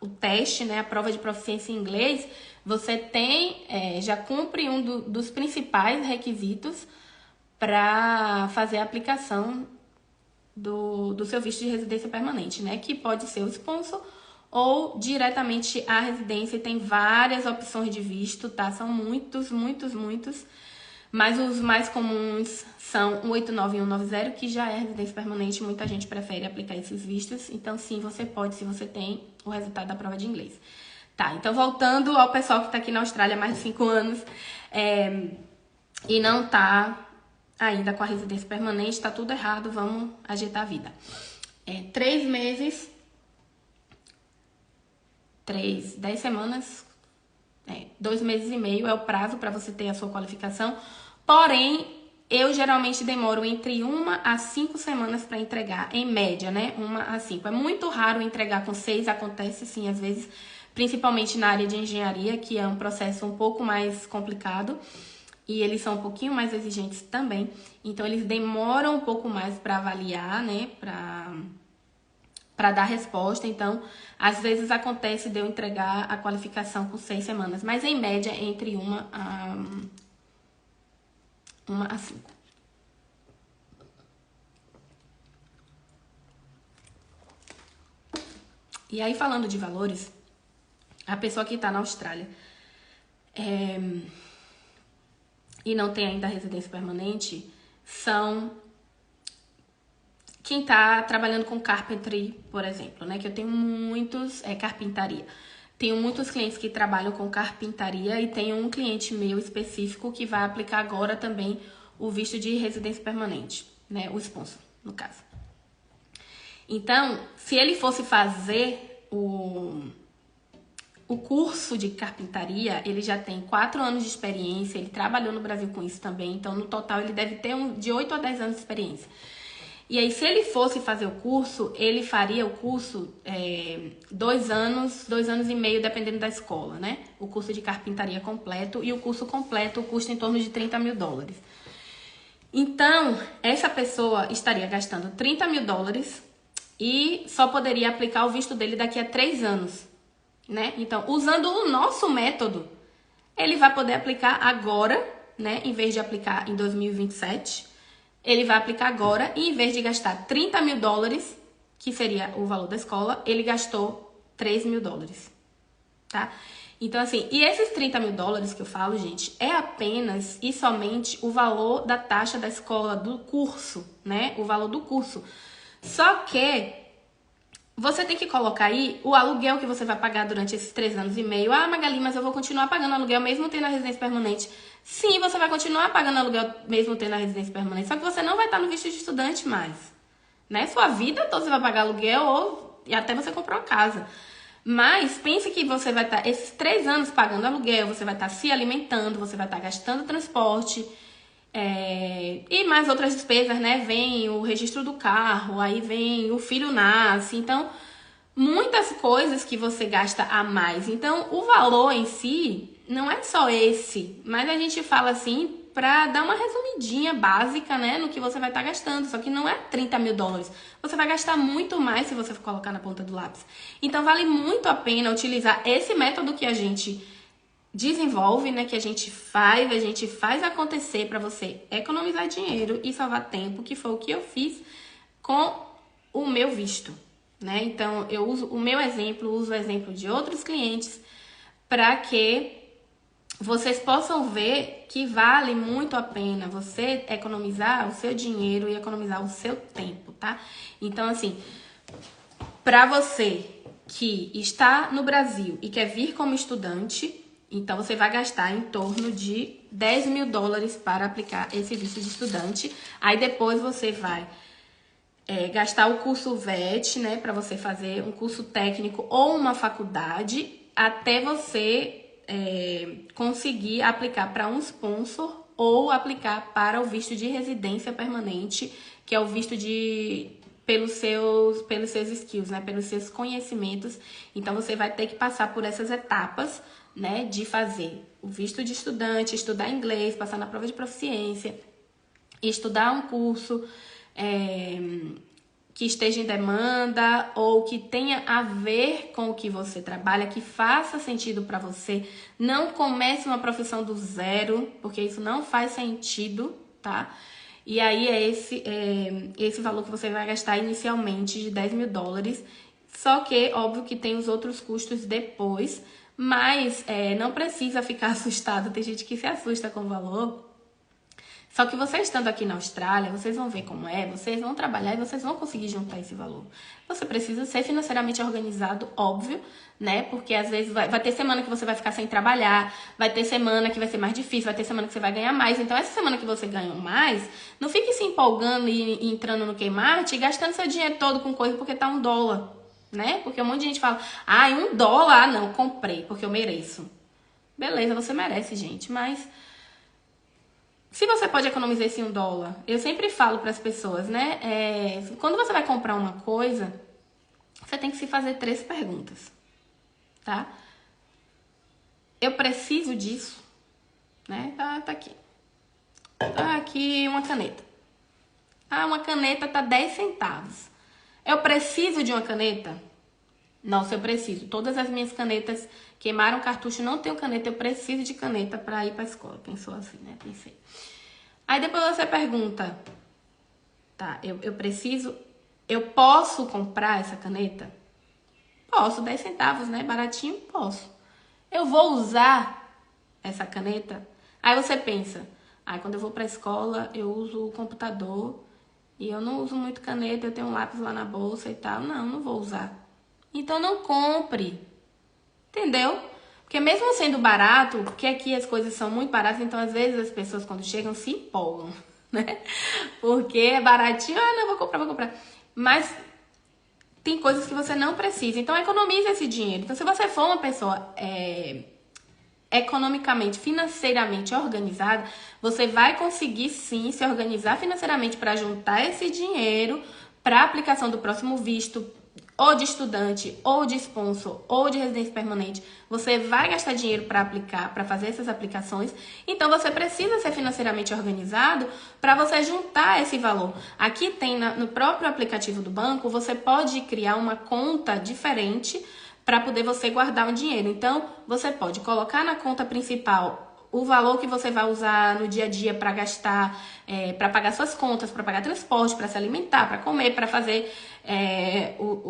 o teste, né, a prova de proficiência em inglês, você já cumpre dos principais requisitos para fazer a aplicação do seu visto de residência permanente, né, que pode ser o sponsor ou diretamente a residência. E tem várias opções de visto, tá? São muitos, mas os mais comuns são o 89 e 190, que já é residência permanente. Muita gente prefere aplicar esses vistos. Então, sim, você pode, se você tem o resultado da prova de inglês. Tá, então voltando ao pessoal que tá aqui na Austrália há mais de 5 anos e não tá ainda com a residência permanente, tá tudo errado, vamos ajeitar a vida. 3 meses, 10 semanas, 2 meses e meio é o prazo para você ter a sua qualificação. Porém, eu geralmente demoro entre 1 a 5 semanas para entregar, em média, né? 1 a 5. É muito raro entregar com 6, acontece sim, às vezes, principalmente na área de engenharia, que é um processo um pouco mais complicado e eles são um pouquinho mais exigentes também. Então, eles demoram um pouco mais para avaliar, né? Para dar resposta. Então, às vezes acontece de eu entregar a qualificação com 6 semanas, mas em média entre 1 a 5. E aí, falando de valores, a pessoa que está na Austrália e não tem ainda residência permanente são quem está trabalhando com carpentry, por exemplo, né? Que eu tenho muitos... carpintaria. Tenho muitos clientes que trabalham com carpintaria e tenho um cliente meu específico que vai aplicar agora também o visto de residência permanente, né? O sponsor, no caso. Então, se ele fosse fazer o curso de carpintaria, ele já tem 4 anos de experiência, ele trabalhou no Brasil com isso também, então no total ele deve ter de 8 a 10 anos de experiência. E aí, se ele fosse fazer o curso, ele faria o curso 2 anos e meio, dependendo da escola, né? O curso de carpintaria completo, e o curso completo custa em torno de $30 mil. Então, essa pessoa estaria gastando $30 mil e só poderia aplicar o visto dele daqui a 3 anos, né? Então, usando o nosso método, ele vai poder aplicar agora, né? Em vez de aplicar em 2027, ele vai aplicar agora e em vez de gastar $30 mil, que seria o valor da escola, ele gastou $3 mil, tá? Então, assim, e esses $30 mil que eu falo, gente, é apenas e somente o valor da taxa da escola, do curso, né? O valor do curso. Só que você tem que colocar aí o aluguel que você vai pagar durante esses 3 anos e meio. Ah, Magali, mas eu vou continuar pagando aluguel mesmo tendo a residência permanente. Sim, você vai continuar pagando aluguel mesmo tendo a residência permanente, só que você não vai estar no visto de estudante mais, né? Sua vida toda você vai pagar aluguel e até você comprar uma casa. Mas pense que você vai estar esses 3 anos pagando aluguel, você vai estar se alimentando, você vai estar gastando transporte, e mais outras despesas, né? Vem o registro do carro, aí vem o filho nasce, então muitas coisas que você gasta a mais. Então o valor em si não é só esse, mas a gente fala assim pra dar uma resumidinha básica, né, no que você vai estar gastando. Só que não é $30 mil. Você vai gastar muito mais se você for colocar na ponta do lápis. Então vale muito a pena utilizar esse método que a gente desenvolve, né, que a gente faz acontecer para você economizar dinheiro e salvar tempo, que foi o que eu fiz com o meu visto, né? Então eu uso o meu exemplo, uso o exemplo de outros clientes para que vocês possam ver que vale muito a pena você economizar o seu dinheiro e economizar o seu tempo, tá? Então, assim, para você que está no Brasil e quer vir como estudante, então você vai gastar em torno de $10 mil para aplicar esse visto de estudante. Aí depois você vai gastar o curso VET, né, para você fazer um curso técnico ou uma faculdade, até você conseguir aplicar para um sponsor ou aplicar para o visto de residência permanente, que é o visto pelos seus skills, né, pelos seus conhecimentos. Então você vai ter que passar por essas etapas, né, de fazer o visto de estudante, estudar inglês, passar na prova de proficiência, estudar um curso que esteja em demanda ou que tenha a ver com o que você trabalha, que faça sentido para você. Não comece uma profissão do zero, porque isso não faz sentido, tá? E aí é esse valor que você vai gastar inicialmente de $10 mil. Só que, óbvio que tem os outros custos depois, mas não precisa ficar assustado. Tem gente que se assusta com o valor. Só que vocês estando aqui na Austrália, vocês vão ver como vocês vão trabalhar e vocês vão conseguir juntar esse valor. Você precisa ser financeiramente organizado, óbvio, né? Porque às vezes vai ter semana que você vai ficar sem trabalhar, vai ter semana que vai ser mais difícil, vai ter semana que você vai ganhar mais. Então, essa semana que você ganha mais, não fique se empolgando e entrando no queimate e gastando seu dinheiro todo com coisa porque tá $1, né? Porque um monte de gente fala, $1, não, comprei, porque eu mereço. Beleza, você merece, gente, mas se você pode economizar esse $1, eu sempre falo para as pessoas, né? Quando você vai comprar uma coisa, você tem que se fazer 3 perguntas, tá? Eu preciso disso, né? Tá aqui. Tá aqui uma caneta. Uma caneta tá 10 centavos. Eu preciso de uma caneta? Nossa, eu preciso. Todas as minhas canetas queimaram cartucho, não tenho caneta, eu preciso de caneta para ir para a escola. Pensou assim, né? Pensei. Aí depois você pergunta, tá, eu posso comprar essa caneta? Posso, 10 centavos, né? Baratinho, posso. Eu vou usar essa caneta? Aí você pensa, quando eu vou pra escola, eu uso o computador e eu não uso muito caneta, eu tenho um lápis lá na bolsa e tal. Não vou usar. Então não compre. Entendeu? Porque mesmo sendo barato, porque aqui as coisas são muito baratas, então às vezes as pessoas quando chegam se empolgam, né? Porque é baratinho, não, vou comprar. Mas tem coisas que você não precisa, então economize esse dinheiro. Então se você for uma pessoa economicamente, financeiramente organizada, você vai conseguir sim se organizar financeiramente para juntar esse dinheiro para a aplicação do próximo visto, ou de estudante, ou de sponsor, ou de residência permanente. Você vai gastar dinheiro para aplicar, para fazer essas aplicações. Então você precisa ser financeiramente organizado para você juntar esse valor. Aqui tem no próprio aplicativo do banco, você pode criar uma conta diferente para poder você guardar um dinheiro. Então, você pode colocar na conta principal o valor que você vai usar no dia a dia para gastar, para pagar suas contas, para pagar transporte, para se alimentar, para comer, para fazer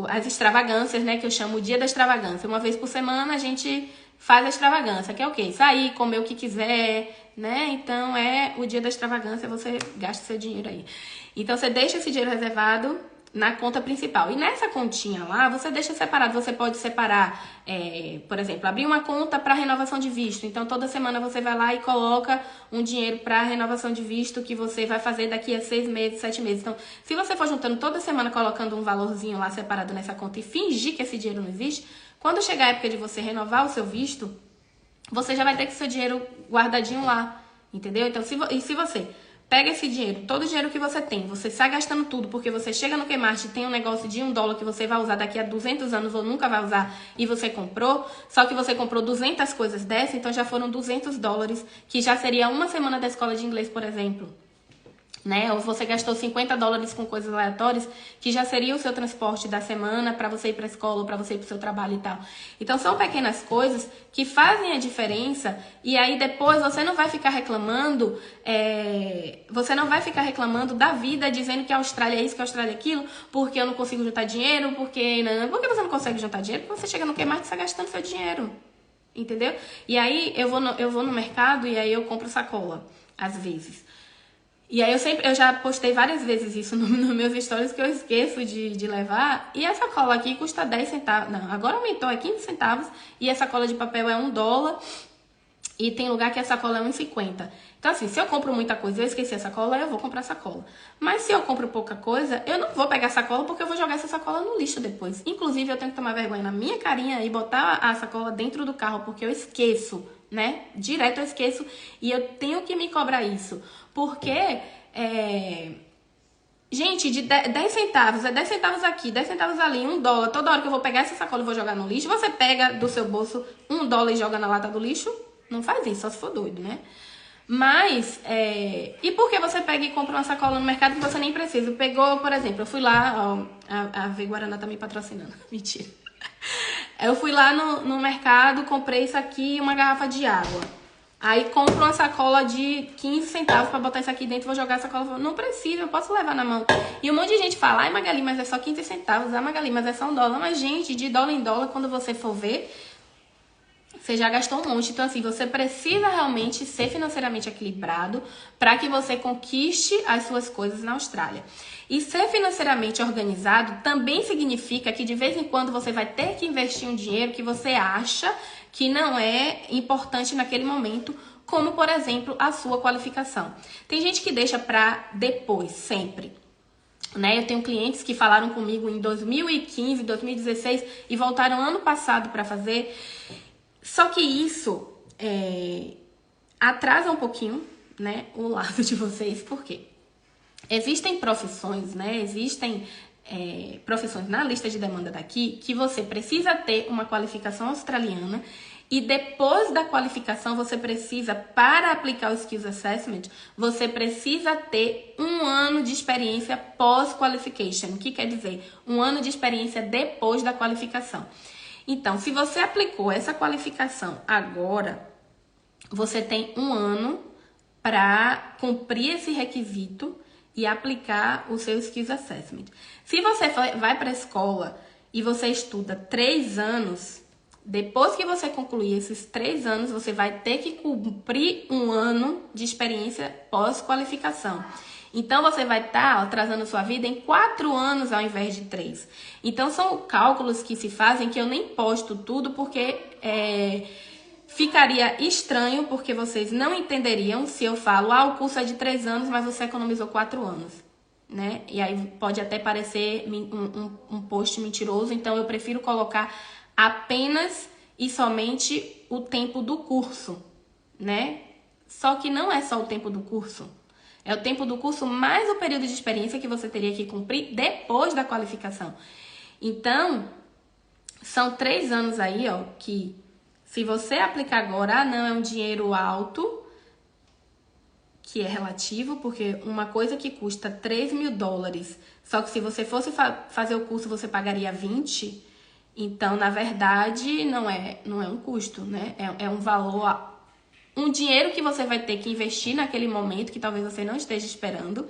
as extravagâncias, né? Que eu chamo o dia da extravagância. Uma vez por semana a gente faz a extravagância, que é o quê? Sair, comer o que quiser, né? Então, é o dia da extravagância, você gasta seu dinheiro aí. Então, você deixa esse dinheiro reservado na conta principal. E nessa continha lá, você deixa separado. Você pode separar, por exemplo, abrir uma conta para renovação de visto. Então, toda semana você vai lá e coloca um dinheiro para renovação de visto que você vai fazer daqui a 6 meses, 7 meses. Então, se você for juntando toda semana, colocando um valorzinho lá separado nessa conta e fingir que esse dinheiro não existe, quando chegar a época de você renovar o seu visto, você já vai ter com seu dinheiro guardadinho lá, entendeu? Então, se você pega esse dinheiro, todo o dinheiro que você tem, você sai gastando tudo, porque você chega no Kmart e tem um negócio de $1 que você vai usar daqui a 200 anos ou nunca vai usar e você comprou, só que você comprou 200 coisas dessa, então já foram $200, que já seria uma semana da escola de inglês, por exemplo. Né? Ou você gastou $50 com coisas aleatórias, que já seria o seu transporte da semana para você ir para a escola, ou para você ir para o seu trabalho e tal. Então, são pequenas coisas que fazem a diferença, e aí depois você não vai ficar reclamando, da vida, dizendo que a Austrália é isso, que a Austrália é aquilo, porque eu não consigo juntar dinheiro, porque você não consegue juntar dinheiro? Porque você chega no Kmart e está gastando seu dinheiro, entendeu? E aí, eu vou no mercado e aí eu compro sacola, às vezes. E aí eu já postei várias vezes isso nos meus stories, que eu esqueço de levar. E essa cola aqui custa 10 centavos. Não, agora aumentou, é 15 centavos. E essa cola de papel é $1. E tem lugar que essa cola é 1,50. Então, assim, se eu compro muita coisa e eu esqueci essa cola, eu vou comprar sacola. Mas se eu compro pouca coisa, eu não vou pegar sacola porque eu vou jogar essa sacola no lixo depois. Inclusive, eu tenho que tomar vergonha na minha carinha e botar a sacola dentro do carro, porque eu esqueço, né? Direto eu esqueço e eu tenho que me cobrar isso. Porque, gente, de 10 centavos, 10 centavos aqui, 10 centavos ali, $1. Toda hora que eu vou pegar essa sacola e vou jogar no lixo, você pega do seu bolso $1 e joga na lata do lixo? Não faz isso, só se for doido, né? Mas, e por que você pega e compra uma sacola no mercado que você nem precisa? Pegou, por exemplo, eu fui lá, ó, a V Guaraná tá me patrocinando, mentira. Eu fui lá no mercado, comprei isso aqui, uma garrafa de água. Aí compro uma sacola de 15 centavos pra botar isso aqui dentro, vou jogar a sacola. Não precisa, eu posso levar na mão. E um monte de gente fala, ai Magali, mas é só 15 centavos, ai Magali, mas é só $1. Mas, gente, de dólar em dólar, quando você for ver, você já gastou um monte. Então, assim, você precisa realmente ser financeiramente equilibrado para que você conquiste as suas coisas na Austrália. E ser financeiramente organizado também significa que de vez em quando você vai ter que investir um dinheiro que você acha que não é importante naquele momento, como, por exemplo, a sua qualificação. Tem gente que deixa para depois, sempre. Né? Eu tenho clientes que falaram comigo em 2015, 2016 e voltaram ano passado para fazer. Só que isso atrasa um pouquinho, né, o lado de vocês, por quê? Existem profissões, né, profissões na lista de demanda daqui que você precisa ter uma qualificação australiana e depois da qualificação você precisa, para aplicar o Skills Assessment, você precisa ter 1 ano de experiência pós-qualification, o que quer dizer? 1 ano de experiência depois da qualificação. Então, se você aplicou essa qualificação agora, você tem 1 ano para cumprir esse requisito e aplicar o seu Skills Assessment. Se você vai para a escola e você estuda 3 anos, depois que você concluir esses 3 anos, você vai ter que cumprir 1 ano de experiência pós-qualificação. Então, você vai estar atrasando sua vida em 4 anos ao invés de 3. Então, são cálculos que se fazem que eu nem posto tudo porque ficaria estranho, porque vocês não entenderiam se eu falo, o curso é de 3 anos, mas você economizou 4 anos, né? E aí pode até parecer um post mentiroso, então eu prefiro colocar apenas e somente o tempo do curso, né? Só que não é só o tempo do curso. É o tempo do curso mais o período de experiência que você teria que cumprir depois da qualificação. Então, são 3 anos aí, ó, que se você aplicar agora, não é um dinheiro alto, que é relativo, porque uma coisa que custa $3.000, só que se você fosse fazer o curso, você pagaria 20, então, na verdade, não é um custo, né? É um valor, um dinheiro que você vai ter que investir naquele momento, que talvez você não esteja esperando.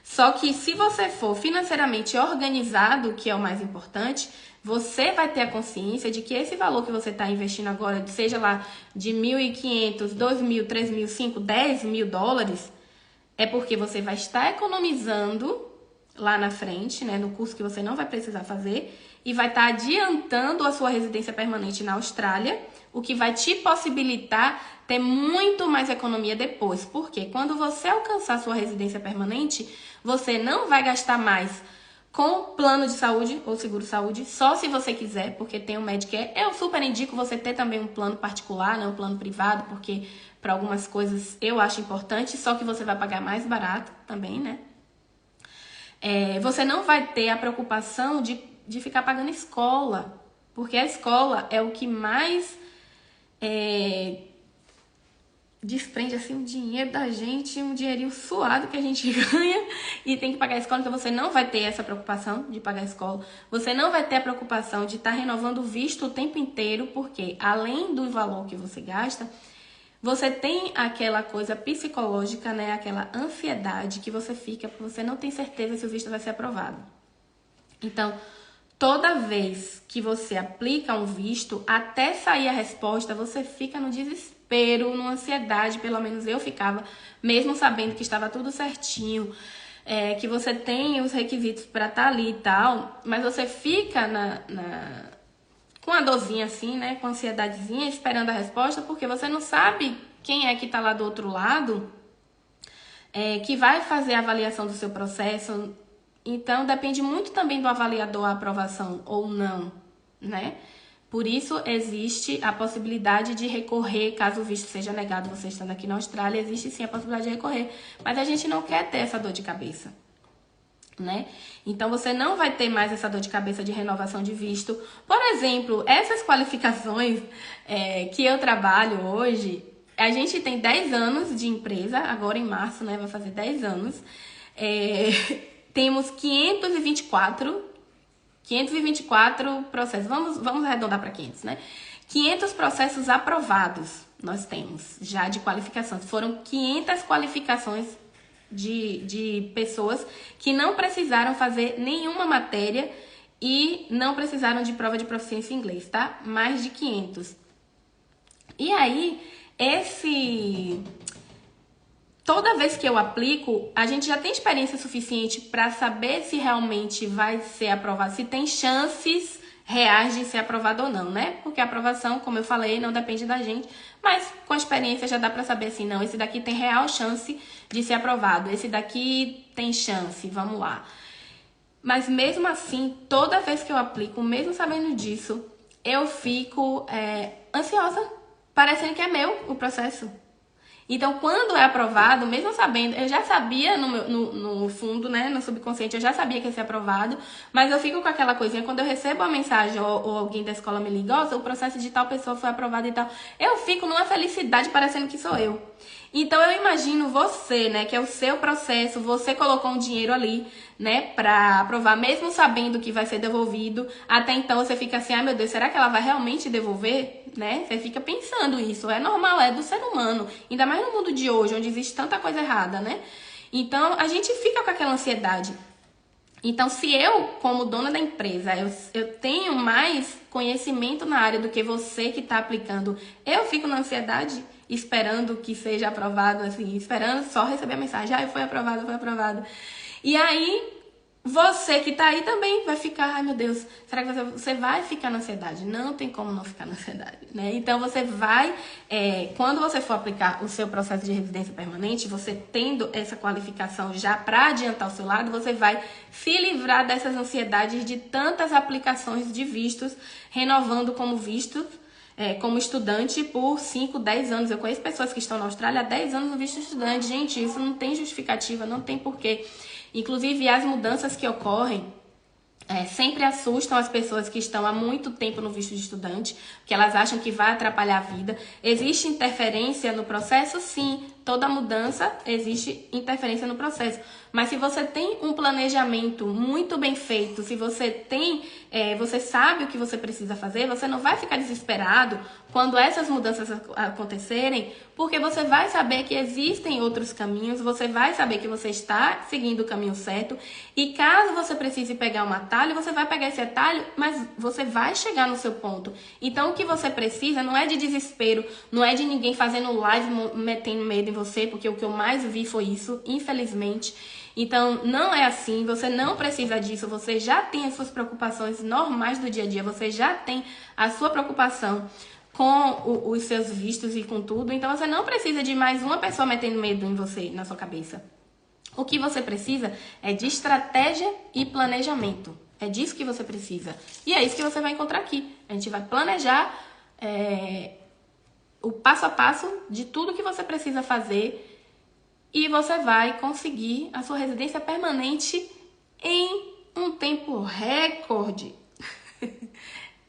Só que se você for financeiramente organizado, que é o mais importante, você vai ter a consciência de que esse valor que você está investindo agora, seja lá de $1.500, $2.000, $3.000, $5.000, $10.000, é porque você vai estar economizando lá na frente, né, no curso que você não vai precisar fazer, e vai estar adiantando a sua residência permanente na Austrália, o que vai te possibilitar ter muito mais economia depois. Porque quando você alcançar a sua residência permanente, você não vai gastar mais com plano de saúde ou seguro-saúde, só se você quiser, porque tem o Medicare. Eu super indico você ter também um plano particular, né, um plano privado, porque para algumas coisas eu acho importante, só que você vai pagar mais barato também, né? Você não vai ter a preocupação de ficar pagando escola, porque a escola é o que mais desprende assim um dinheiro da gente, um dinheirinho suado que a gente ganha e tem que pagar a escola. Então você não vai ter essa preocupação de pagar a escola, você não vai ter a preocupação de estar renovando o visto o tempo inteiro, porque além do valor que você gasta, você tem aquela coisa psicológica, né? Aquela ansiedade que você fica, porque você não tem certeza se o visto vai ser aprovado. Então, toda vez que você aplica um visto, até sair a resposta, você fica no desespero, numa ansiedade, pelo menos eu ficava, mesmo sabendo que estava tudo certinho, que você tem os requisitos para estar ali e tal, mas você fica com a dorzinha assim, né, com a ansiedadezinha, esperando a resposta, porque você não sabe quem é que tá lá do outro lado, que vai fazer a avaliação do seu processo. Então, depende muito também do avaliador a aprovação ou não, né? Por isso, existe a possibilidade de recorrer, caso o visto seja negado, você estando aqui na Austrália, existe sim a possibilidade de recorrer, mas a gente não quer ter essa dor de cabeça, né? Então, você não vai ter mais essa dor de cabeça de renovação de visto. Por exemplo, essas qualificações que eu trabalho hoje, a gente tem 10 anos de empresa, agora em março, né, vai fazer 10 anos. Temos 524 processos, vamos arredondar para 500, né? 500 processos aprovados nós temos já de qualificação. Foram 500 qualificações de pessoas que não precisaram fazer nenhuma matéria e não precisaram de prova de proficiência em inglês, tá? Mais de 500. E aí, toda vez que eu aplico, a gente já tem experiência suficiente para saber se realmente vai ser aprovado, se tem chances reais de ser aprovado ou não, né? Porque a aprovação, como eu falei, não depende da gente, mas com a experiência já dá para saber assim, não, esse daqui tem real chance de ser aprovado, esse daqui tem chance, vamos lá. Mas mesmo assim, toda vez que eu aplico, mesmo sabendo disso, eu fico ansiosa, parecendo que é meu o processo. Então, quando é aprovado, mesmo sabendo, eu já sabia no fundo, né, no subconsciente, eu já sabia que ia ser aprovado, mas eu fico com aquela coisinha, quando eu recebo a mensagem ou alguém da escola me liga, o processo de tal pessoa foi aprovado e tal, eu fico numa felicidade parecendo que sou eu. Então, eu imagino você, né, que é o seu processo, você colocou um dinheiro ali, né, pra aprovar, mesmo sabendo que vai ser devolvido, até então você fica assim, ai meu Deus, será que ela vai realmente devolver, né? Você fica pensando isso, é normal, é do ser humano, ainda mais no mundo de hoje, onde existe tanta coisa errada, né? Então, a gente fica com aquela ansiedade. Então, se eu, como dona da empresa, eu tenho mais conhecimento na área do que você que está aplicando, eu fico na ansiedade esperando que seja aprovado, assim, esperando só receber a mensagem, foi aprovado, foi aprovado. E aí, você que tá aí também vai ficar, ai meu Deus, será que você vai ficar na ansiedade? Não tem como não ficar na ansiedade, né? Então você vai, quando você for aplicar o seu processo de residência permanente, você tendo essa qualificação já para adiantar o seu lado, você vai se livrar dessas ansiedades de tantas aplicações de vistos, renovando como visto, como estudante por 5, 10 anos. Eu conheço pessoas que estão na Austrália há 10 anos no visto estudante. Gente, isso não tem justificativa, não tem porquê. Inclusive, as mudanças que ocorrem sempre assustam as pessoas que estão há muito tempo no visto de estudante, porque elas acham que vai atrapalhar a vida. Existe interferência no processo? Sim, toda mudança existe interferência no processo. Mas se você tem um planejamento muito bem feito, se você tem, você sabe o que você precisa fazer, você não vai ficar desesperado quando essas mudanças acontecerem, porque você vai saber que existem outros caminhos, você vai saber que você está seguindo o caminho certo, e caso você precise pegar um atalho, você vai pegar esse atalho, mas você vai chegar no seu ponto. Então, o que você precisa não é de desespero, não é de ninguém fazendo live metendo medo em você, porque o que eu mais vi foi isso, infelizmente. Então, não é assim, você não precisa disso, você já tem as suas preocupações normais do dia a dia, você já tem a sua preocupação com os seus vistos e com tudo, então você não precisa de mais uma pessoa metendo medo em você, na sua cabeça. O que você precisa é de estratégia e planejamento, é disso que você precisa, e é isso que você vai encontrar aqui. A gente vai planejar o passo a passo de tudo que você precisa fazer, e você vai conseguir a sua residência permanente em um tempo recorde.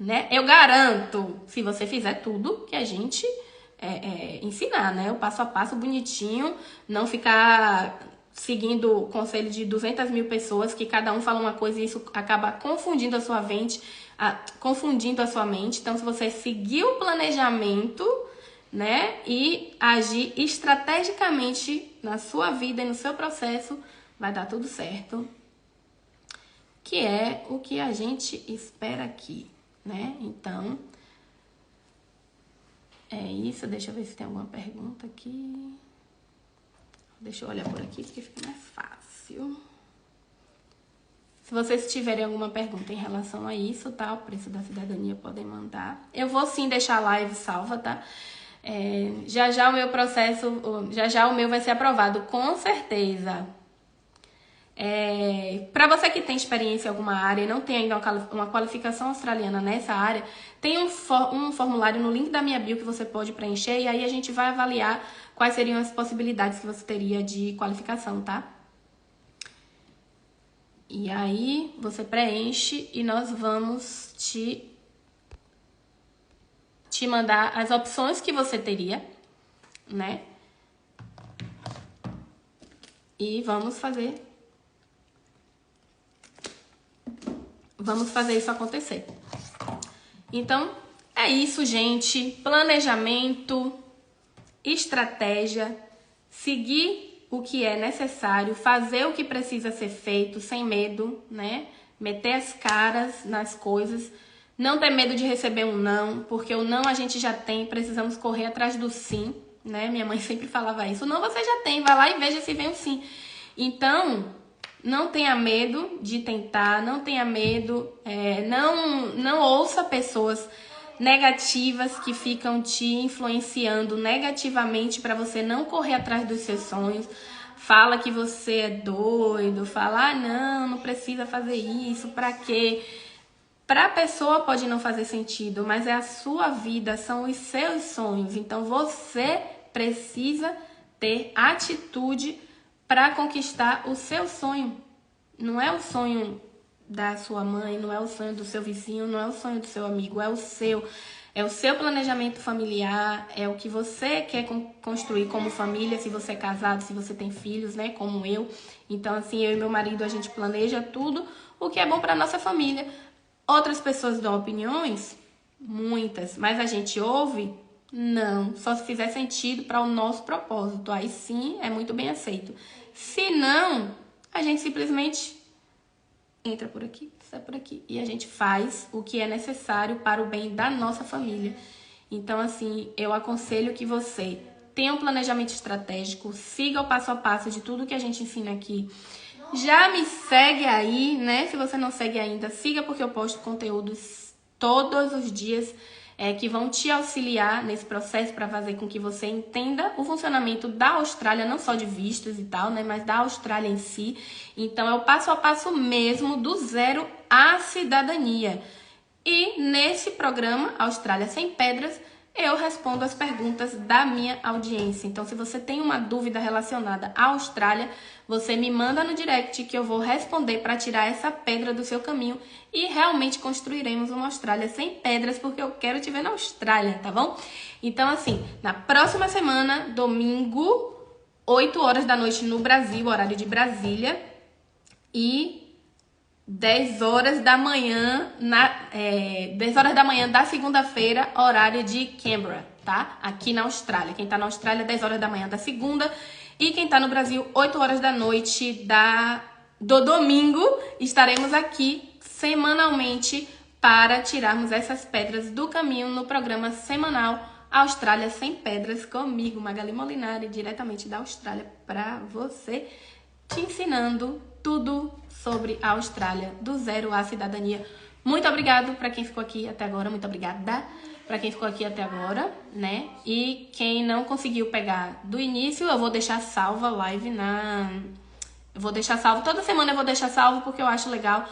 Né? Eu garanto, se você fizer tudo que a gente ensinar, né? O passo a passo bonitinho, não ficar seguindo o conselho de 200 mil pessoas, que cada um fala uma coisa e isso acaba confundindo a sua mente, confundindo a sua mente. Então, se você seguir o planejamento, né, e agir estrategicamente na sua vida e no seu processo, vai dar tudo certo. Que é o que a gente espera aqui, né? Então, é isso. Deixa eu ver se tem alguma pergunta aqui. Deixa eu olhar por aqui, porque fica mais fácil. Se vocês tiverem alguma pergunta em relação a isso, tá? O preço da cidadania, podem mandar. Eu vou sim deixar a live salva, tá? Já já o meu processo, já o meu vai ser aprovado, com certeza. Para você que tem experiência em alguma área e não tem ainda uma qualificação australiana nessa área, tem um formulário no link da minha bio que você pode preencher, e aí a gente vai avaliar quais seriam as possibilidades que você teria de qualificação, tá? E aí você preenche e nós vamos te mandar as opções que você teria, né? E vamos fazer isso acontecer. Então, é isso, gente. Planejamento, estratégia, seguir o que é necessário, fazer o que precisa ser feito sem medo, né? Meter as caras nas coisas. Não ter medo de receber um não, porque o não a gente já tem, precisamos correr atrás do sim, né? Minha mãe sempre falava isso. O não você já tem, vai lá e veja se vem o sim. Então, não tenha medo de tentar, não tenha medo, não ouça pessoas negativas que ficam te influenciando negativamente para você não correr atrás dos seus sonhos. Fala que você é doido, fala, não precisa fazer isso, pra quê? Para a pessoa pode não fazer sentido, mas é a sua vida, são os seus sonhos. Então você precisa ter atitude para conquistar o seu sonho. Não é o sonho da sua mãe, não é o sonho do seu vizinho, não é o sonho do seu amigo, é o seu. É o seu planejamento familiar, é o que você quer construir como família, se você é casado, se você tem filhos, né, como eu. Então, assim, eu e meu marido, a gente planeja tudo o que é bom para nossa família. Outras pessoas dão opiniões, muitas, mas a gente ouve? Não, só se fizer sentido para o nosso propósito. Aí sim, é muito bem aceito. Se não, a gente simplesmente entra por aqui, sai por aqui. E a gente faz o que é necessário para o bem da nossa família. Então, assim, eu aconselho que você tenha um planejamento estratégico, siga o passo a passo de tudo que a gente ensina aqui. Já me segue aí, né? Se você não segue ainda, siga, porque eu posto conteúdos todos os dias que vão te auxiliar nesse processo para fazer com que você entenda o funcionamento da Austrália, não só de vistos e tal, né? Mas da Austrália em si. Então, é o passo a passo mesmo, do zero à cidadania. E nesse programa, Austrália Sem Pedras, eu respondo as perguntas da minha audiência. Então, se você tem uma dúvida relacionada à Austrália, você me manda no direct que eu vou responder para tirar essa pedra do seu caminho e realmente construiremos uma Austrália sem pedras, porque eu quero te ver na Austrália, tá bom? Então, assim, na próxima semana, domingo, 8 horas da noite no Brasil, horário de Brasília, e 10 horas da manhã, 10 horas da manhã da segunda-feira, horário de Canberra, tá? Aqui na Austrália. Quem tá na Austrália, 10 horas da manhã da segunda. E quem tá no Brasil, 8 horas da noite do domingo. Estaremos aqui semanalmente para tirarmos essas pedras do caminho no programa semanal Austrália Sem Pedras, comigo, Magali Molinari, diretamente da Austrália, para você, te ensinando tudo sobre a Austrália, do zero à cidadania. Muito obrigado para quem ficou aqui até agora, muito obrigada para quem ficou aqui até agora, né? E quem não conseguiu pegar do início, eu vou deixar salva a live Eu vou deixar salvo, toda semana eu vou deixar salvo porque eu acho legal.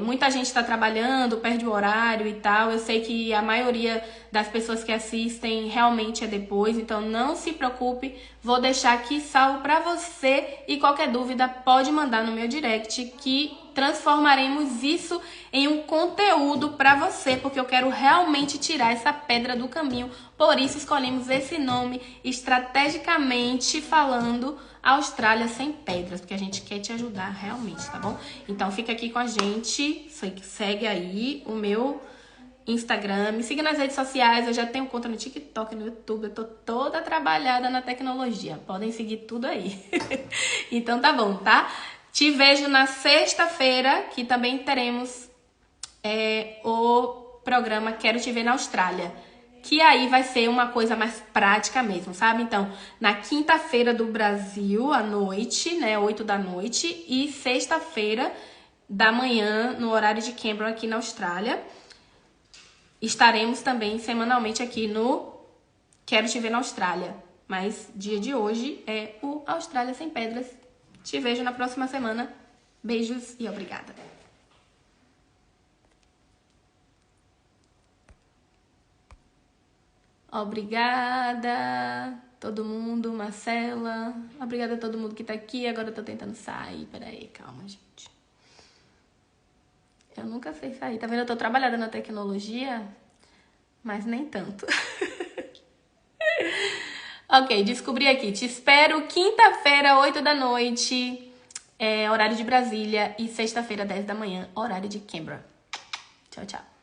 Muita gente está trabalhando, perde o horário e tal. Eu sei que a maioria das pessoas que assistem realmente é depois, então não se preocupe. Vou deixar aqui salvo para você e qualquer dúvida pode mandar no meu direct que transformaremos isso em um conteúdo para você, porque eu quero realmente tirar essa pedra do caminho. Por isso escolhemos esse nome, estrategicamente falando, Austrália Sem Pedras, porque a gente quer te ajudar realmente, tá bom? Então fica aqui com a gente, segue aí o meu Instagram, me siga nas redes sociais, eu já tenho conta no TikTok, no YouTube, eu tô toda trabalhada na tecnologia, podem seguir tudo aí. Então tá bom, tá? Te vejo na sexta-feira, que também teremos o programa Quero Te Ver na Austrália, que aí vai ser uma coisa mais prática mesmo, sabe? Então, na quinta-feira do Brasil, à noite, né, 8 da noite, e sexta-feira da manhã, no horário de Canberra, aqui na Austrália. Estaremos também semanalmente aqui no Quero Te Ver na Austrália. Mas dia de hoje é o Austrália Sem Pedras. Te vejo na próxima semana. Beijos e obrigada. Obrigada todo mundo, Marcela. Obrigada a todo mundo que tá aqui. Agora eu tô tentando sair. Peraí, calma, gente. Eu nunca sei sair. Tá vendo? Eu tô trabalhando na tecnologia, mas nem tanto. Ok, descobri aqui. Te espero quinta-feira, 8 da noite, horário de Brasília, e sexta-feira, 10 da manhã, horário de Canberra. Tchau, tchau.